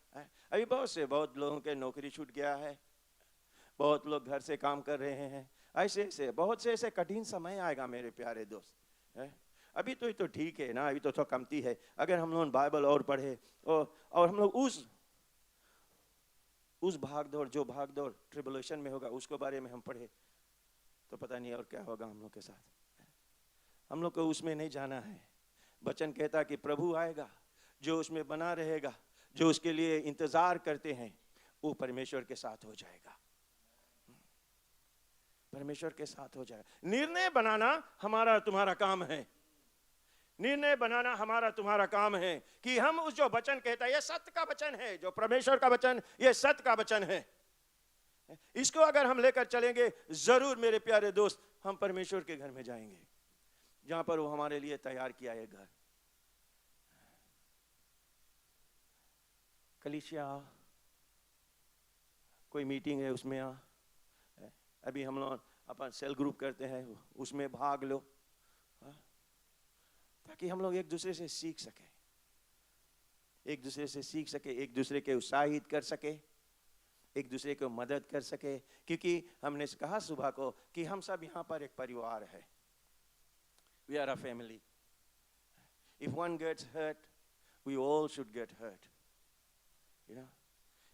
अभी बहुत लोगों के नौकरी छूट गया है, बहुत लोग घर से काम कर रहे हैं, ऐसे बहुत से ऐसे कठिन समय आएगा मेरे प्यारे दोस्त। अभी तो ठीक है ना, अभी तो थोड़ा कमती है। अगर हम लोग बाइबल और पढ़े और हम लोग उस भागदौड़, जो भागदौड़ ट्रिबुलेशन में होगा, उसके बारे में हम पढ़े तो पता नहीं और क्या होगा हम लोग के साथ। हम लोग को उसमें नहीं जाना है। वचन कहता है कि प्रभु आएगा, जो उसमें बना रहेगा, जो उसके लिए इंतजार करते हैं, वो परमेश्वर के साथ हो जाएगा, परमेश्वर के साथ हो जाएगा। निर्णय बनाना हमारा तुम्हारा काम है, निर्णय बनाना हमारा तुम्हारा काम है कि हम उस जो वचन कहता है, ये सत्य का वचन है, जो परमेश्वर का वचन, ये सत्य का वचन है। इसको अगर हम लेकर चलेंगे, जरूर मेरे प्यारे दोस्त, हम परमेश्वर के घर में जाएंगे, जहां पर वो हमारे लिए तैयार किया है घर। कलीसिया कोई मीटिंग है, उसमें आ, अभी हम लोग अपन सेल ग्रुप करते हैं, उसमें भाग लो, ताकि हम लोग एक दूसरे से सीख सके, एक दूसरे से सीख सके, एक दूसरे के उत्साहित कर सके, एक दूसरे को मदद कर सके। क्योंकि हमने कहा सुबह को कि हम सब यहाँ पर एक परिवार है, We are a family. If one gets hurt, we all should get hurt. You know,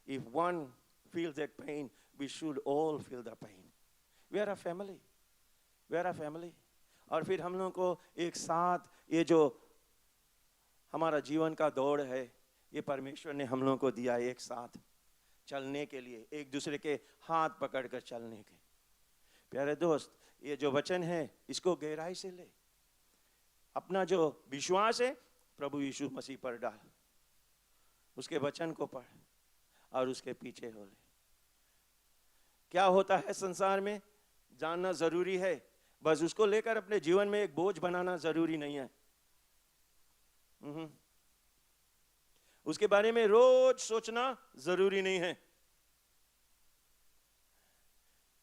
if one feels that pain, we should all feel the pain. We are a family. We are a family. और फिर हम लोगों को एक साथ ये जो हमारा जीवन का दौड़ है, ये परमेश्वर ने हम लोगों को दिया एक साथ चलने के लिए, एक दूसरे के हाथ पकड़कर चलने के। प्यारे दोस्त, ये जो वचन है इसको गहराई से ले। अपना जो विश्वास है प्रभु यीशु मसीह पर डाल, उसके वचन को पढ़ और उसके पीछे हो ले। क्या होता है संसार में जानना जरूरी है, बस उसको लेकर अपने जीवन में एक बोझ बनाना जरूरी नहीं है। उसके बारे में रोज सोचना जरूरी नहीं है।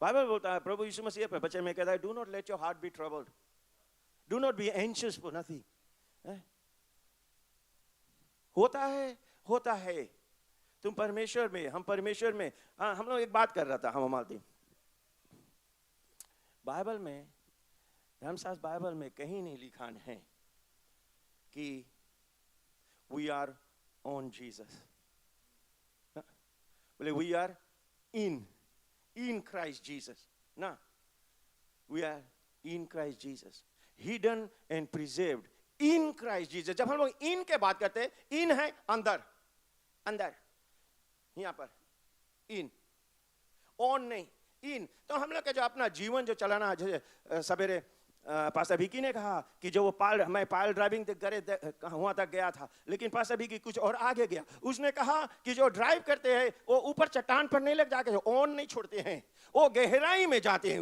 बाइबल बोलता है, प्रभु यीशु मसीह अपने वचन में कहता है, do not let your heart be troubled, do not be anxious for nothing. होता है तुम परमेश्वर में, हम परमेश्वर में। हम लोग एक बात कर रहा था, हम हमारे बाइबल में, धर्मशास्त्र बाइबल में कहीं नहीं लिखा है कि वी आर ऑन जीसस, बोले we are in Christ Jesus ना, we are in Christ Jesus, hidden and preserved in Christ Jesus. जब हम लोग इन के बात करते हैं, इन है अंदर, अंदर यहां पर इन, ऑन नहीं, इन। तो हम लोग का जो अपना जीवन जो चलाना, सवेरे पास्टर विकी ने कहा कि जो वो मैं पायल ड्राइविंग करे वहां तक गया था, लेकिन पास्टर विकी कुछ और आगे गया। उसने कहा कि जो ड्राइव करते हैं वो ऊपर चट्टान पर नहीं लग जाके ऑन नहीं छोड़ते हैं, वो गहराई में जाते हैं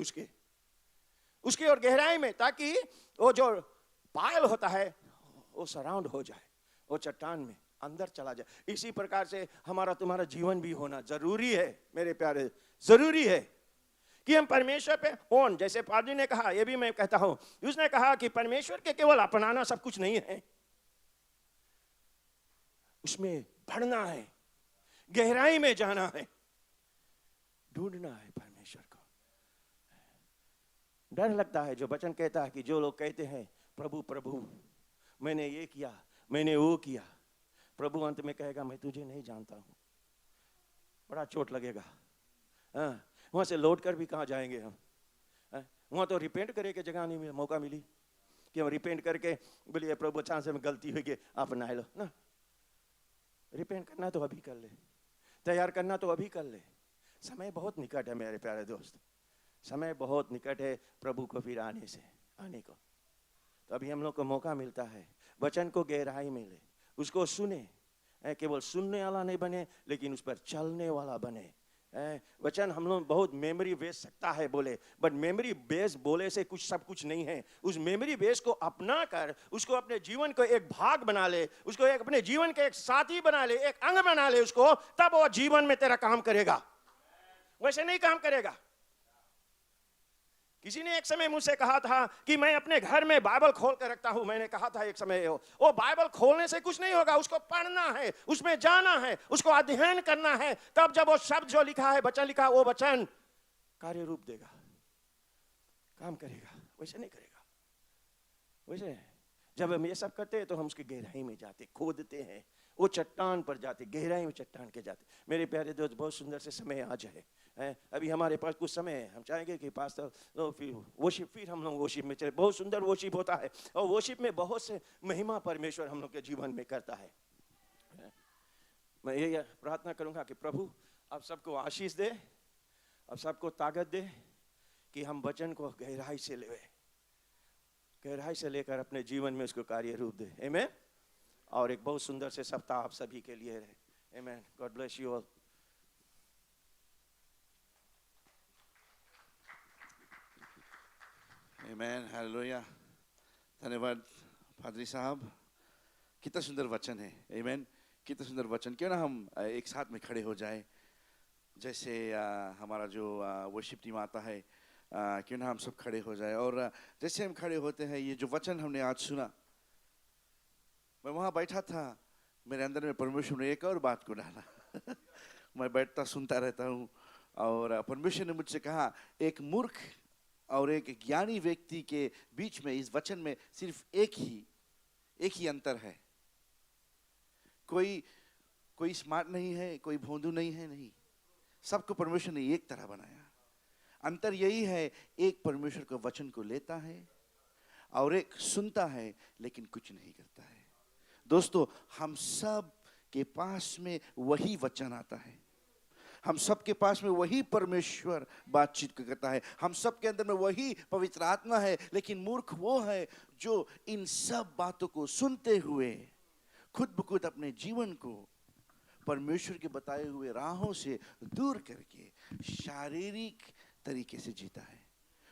उसके और गहराई में, ताकि वो जो पायल होता है वो सराउंड हो जाए, वो चट्टान में अंदर चला जाए। इसी प्रकार से हमारा तुम्हारा जीवन भी होना जरूरी है मेरे प्यारे, जरूरी है कि हम परमेश्वर पे ऑन, जैसे पादरी ने कहा, ये भी मैं कहता हूं, उसने कहा कि परमेश्वर के केवल अपनाना सब कुछ नहीं है, उसमें बढ़ना है, गहराई में जाना है, ढूंढना है परमेश्वर को। डर लगता है जो वचन कहता है कि जो लोग कहते हैं प्रभु प्रभु, मैंने ये किया, मैंने वो किया, प्रभु अंत में कहेगा मैं तुझे नहीं जानता हूं। बड़ा चोट लगेगा। वहां से लौट कर भी कहां जाएंगे हम? वहां तो रिपेंट करे के जगह नहीं मौका मिली कि हम रिपेंट करके बोलिए प्रभु अच्छा से गलती हुई कि आप नहा लो ना। रिपेंट करना तो अभी कर ले, तैयार करना तो अभी कर ले। समय बहुत निकट है मेरे प्यारे दोस्त, समय बहुत निकट है प्रभु को फिर आने को। तो अभी हम लोग को मौका मिलता है वचन को गहराई में ले, उसको सुने, केवल सुनने वाला नहीं बने लेकिन उस पर चलने वाला बने। वचन हम लोग बहुत मेमोरी बेस सकता है बोले, बट मेमोरी बेस बोले से कुछ सब कुछ नहीं है। उस मेमोरी बेस को अपना कर उसको अपने जीवन को एक भाग बना ले, उसको एक अपने जीवन के एक साथी बना ले, एक अंग बना ले उसको, तब वो जीवन में तेरा काम करेगा, वैसे नहीं काम करेगा। किसी ने एक समय मुझसे कहा था कि मैं अपने घर में बाइबल खोल कर रखता हूं। मैंने कहा था एक समय, वो बाइबल खोलने से कुछ नहीं होगा, उसको पढ़ना है, उसमें जाना है, उसको अध्ययन करना है, तब जब वो शब्द जो लिखा है, वचन लिखा, वो वचन कार्य रूप देगा, काम करेगा। वैसे नहीं करेगा। वैसे जब हम ये सब करते हैं तो हम उसकी गहराई में जाते, खोदते हैं, वो चट्टान पर जाते, गहराई में चट्टान के जाते। मेरे प्यारे दोस्त, बहुत सुंदर से समय आ जाए। अभी हमारे पास कुछ समय है, हम चाहेंगे कि पास्टर फिर वर्शिप, फिर हम लोग वर्शिप में चले। बहुत सुंदर वर्शिप होता है और वर्शिप में बहुत से महिमा परमेश्वर हम लोग के जीवन में करता है। मैं ये प्रार्थना करूंगा कि प्रभु आप सबको आशीष दे, आप सबको ताकत दे कि हम वचन को गहराई से ले, गहराई से लेकर अपने जीवन में उसको कार्य रूप दे। आमीन। और एक बहुत सुंदर से सप्ताह आप सभी के लिए रहे। आमीन। God bless you all. आमीन, हालेलुया। धन्यवाद पादरी साहब, कितना सुंदर वचन है। आमीन, कितना सुंदर वचन। क्यों ना हम एक साथ में खड़े हो जाए, जैसे हमारा जो वर्शिप टीम आता है, क्यों ना हम सब खड़े हो जाए। और जैसे हम खड़े होते हैं, ये जो वचन हमने आज सुना, मैं वहाँ बैठा था, मेरे अंदर में परमेश्वर ने एक और बात को डाला। मैं बैठता सुनता रहता हूँ और परमेश्वर ने मुझसे कहा, एक मूर्ख और एक ज्ञानी व्यक्ति के बीच में इस वचन में सिर्फ एक ही अंतर है। कोई स्मार्ट नहीं है, कोई भोंदू नहीं है, नहीं, सबको परमेश्वर ने एक तरह बनाया। अंतर यही है, एक परमेश्वर के वचन को लेता है और एक सुनता है लेकिन कुछ नहीं करता है। दोस्तों, हम सब के पास में वही वचन आता है, हम सब के पास में वही परमेश्वर बातचीत करता है, हम सब के अंदर में वही पवित्र आत्मा है। लेकिन मूर्ख वो है जो इन सब बातों को सुनते हुए खुद ब खुद अपने जीवन को परमेश्वर के बताए हुए राहों से दूर करके शारीरिक तरीके से जीता है।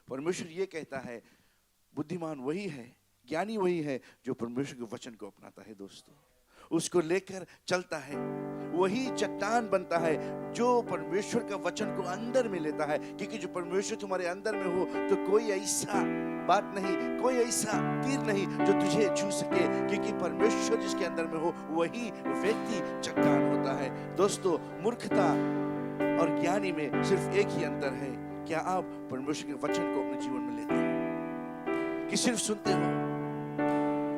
परमेश्वर ये कहता है, बुद्धिमान वही है, ज्ञानी वही है जो परमेश्वर के वचन को अपनाता है। दोस्तों, उसको लेकर चलता है, वही चट्टान बनता है जो परमेश्वर का वचन को अंदर में लेता है। क्योंकि जो परमेश्वर तुम्हारे अंदर में हो तो कोई ऐसा बात नहीं, कोई ऐसा तीर नहीं जो तुझे छू सके, क्योंकि परमेश्वर जिसके अंदर में हो वही व्यक्ति चट्टान होता है। दोस्तों, मूर्खता और ज्ञानी में सिर्फ एक ही अंतर है, क्या आप परमेश्वर के वचन को अपने जीवन में लेते हो कि सिर्फ सुनते हो?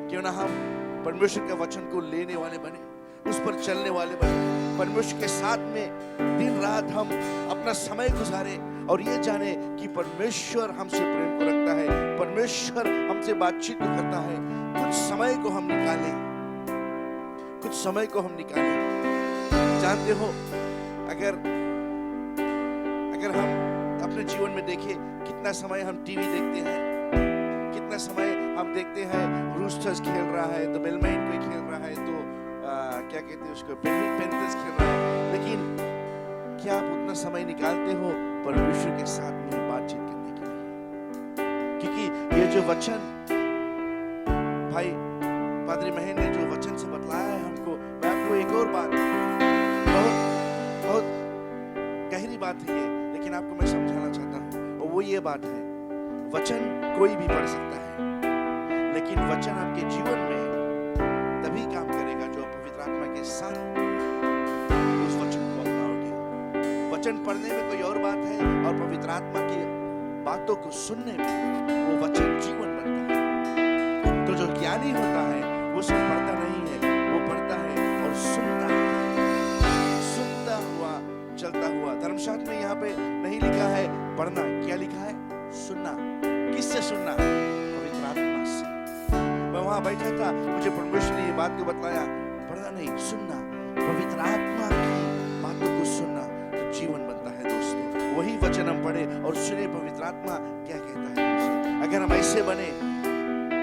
क्यों ना हम परमेश्वर के वचन को लेने वाले बने, उस पर चलने वाले बने, परमेश्वर के साथ में दिन रात हम अपना समय गुजारे और ये जाने कि परमेश्वर हमसे प्रेम को रखता है, परमेश्वर हमसे बातचीत को करता है। कुछ समय को हम निकालें, कुछ समय को हम निकालें। जानते हो, अगर हम अपने जीवन में देखें कितना समय हम टीवी देखते हैं, कितना समय हम देखते हैं रूस्टर्स खेल रहा है तो बेलमेंट कोई खेल रहा है तो क्या कहते हैं उसको, पेंथर्स खेल रहा है, लेकिन क्या आप उतना समय निकालते हो परमेश्वर के साथ में बातचीत करने के लिए? क्योंकि ये जो वचन भाई पादरी महेंद्र ने जो वचन से बतलाया है हमको, मैं आपको एक और बात, बहुत गहरी बात है ये, लेकिन आपको मैं समझाना चाहता हूँ, और वो ये बात है, वचन कोई भी पढ़ सकता है, लेकिन वचन आपके जीवन में तभी काम करेगा जो पवित्र आत्मा के साथ उस वचन को अपनाओगे। वचन पढ़ने में कोई और बात है और पवित्र आत्मा की बातों को सुनने में वो वचन जीवन बनता है। तो जो ज्ञानी होता है वो सिर्फ पढ़ता नहीं है, वो पढ़ता है और सुनता है, सुनता हुआ चलता हुआ। धर्मशास्त्र में यहाँ पे नहीं लिखा है पढ़ना, क्या लिखा है? सुनना। किससे सुनना? पवित्र आत्मा से। मैं वहां बैठा था, मुझे परमेश्वर ने ये बात को बतलाया, पढ़ना नहीं, सुनना, पवित्र आत्मा की बातों को सुनना, तो जीवन बनता है। दोस्तों, वही वचन हम पढ़े और सुने पवित्र आत्मा क्या कहता है हमसे। अगर हम ऐसे बने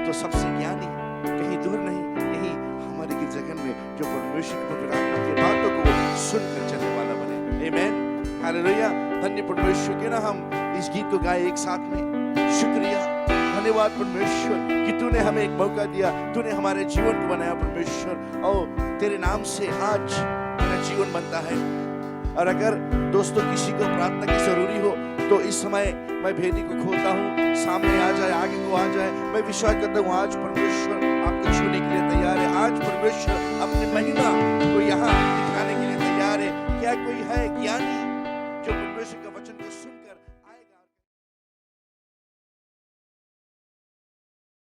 तो सबसे ज्ञानी कहीं दूर नहीं, यही हमारे गिरजाघर में जो परमेश्वर की पवित्र आत्मा की बातों को सुनकर चलने वाला बने। आमीन, हालेलुया। धन्य परमेश्वर के ना हम इस गीत को गाए एक साथ में। शुक्रिया, धन्यवाद परमेश्वर कि तूने हमें एक मौका दिया, तूने हमारे जीवन को बनाया परमेश्वर, और तेरे नाम से आज मेरा जीवन बनता है। और अगर दोस्तों किसी को प्रार्थना की जरूरी हो तो इस समय मैं भेदी को खोलता हूँ, सामने आ जाए, आगे को आ जाए। मैं विश्वास करता हूँ आज परमेश्वर आपको छूने के लिए तैयार है, आज परमेश्वर अपनी महिमा को यहाँ दिखाने के लिए तैयार है। क्या कोई है ज्ञानी जो परमेश्वर का वचन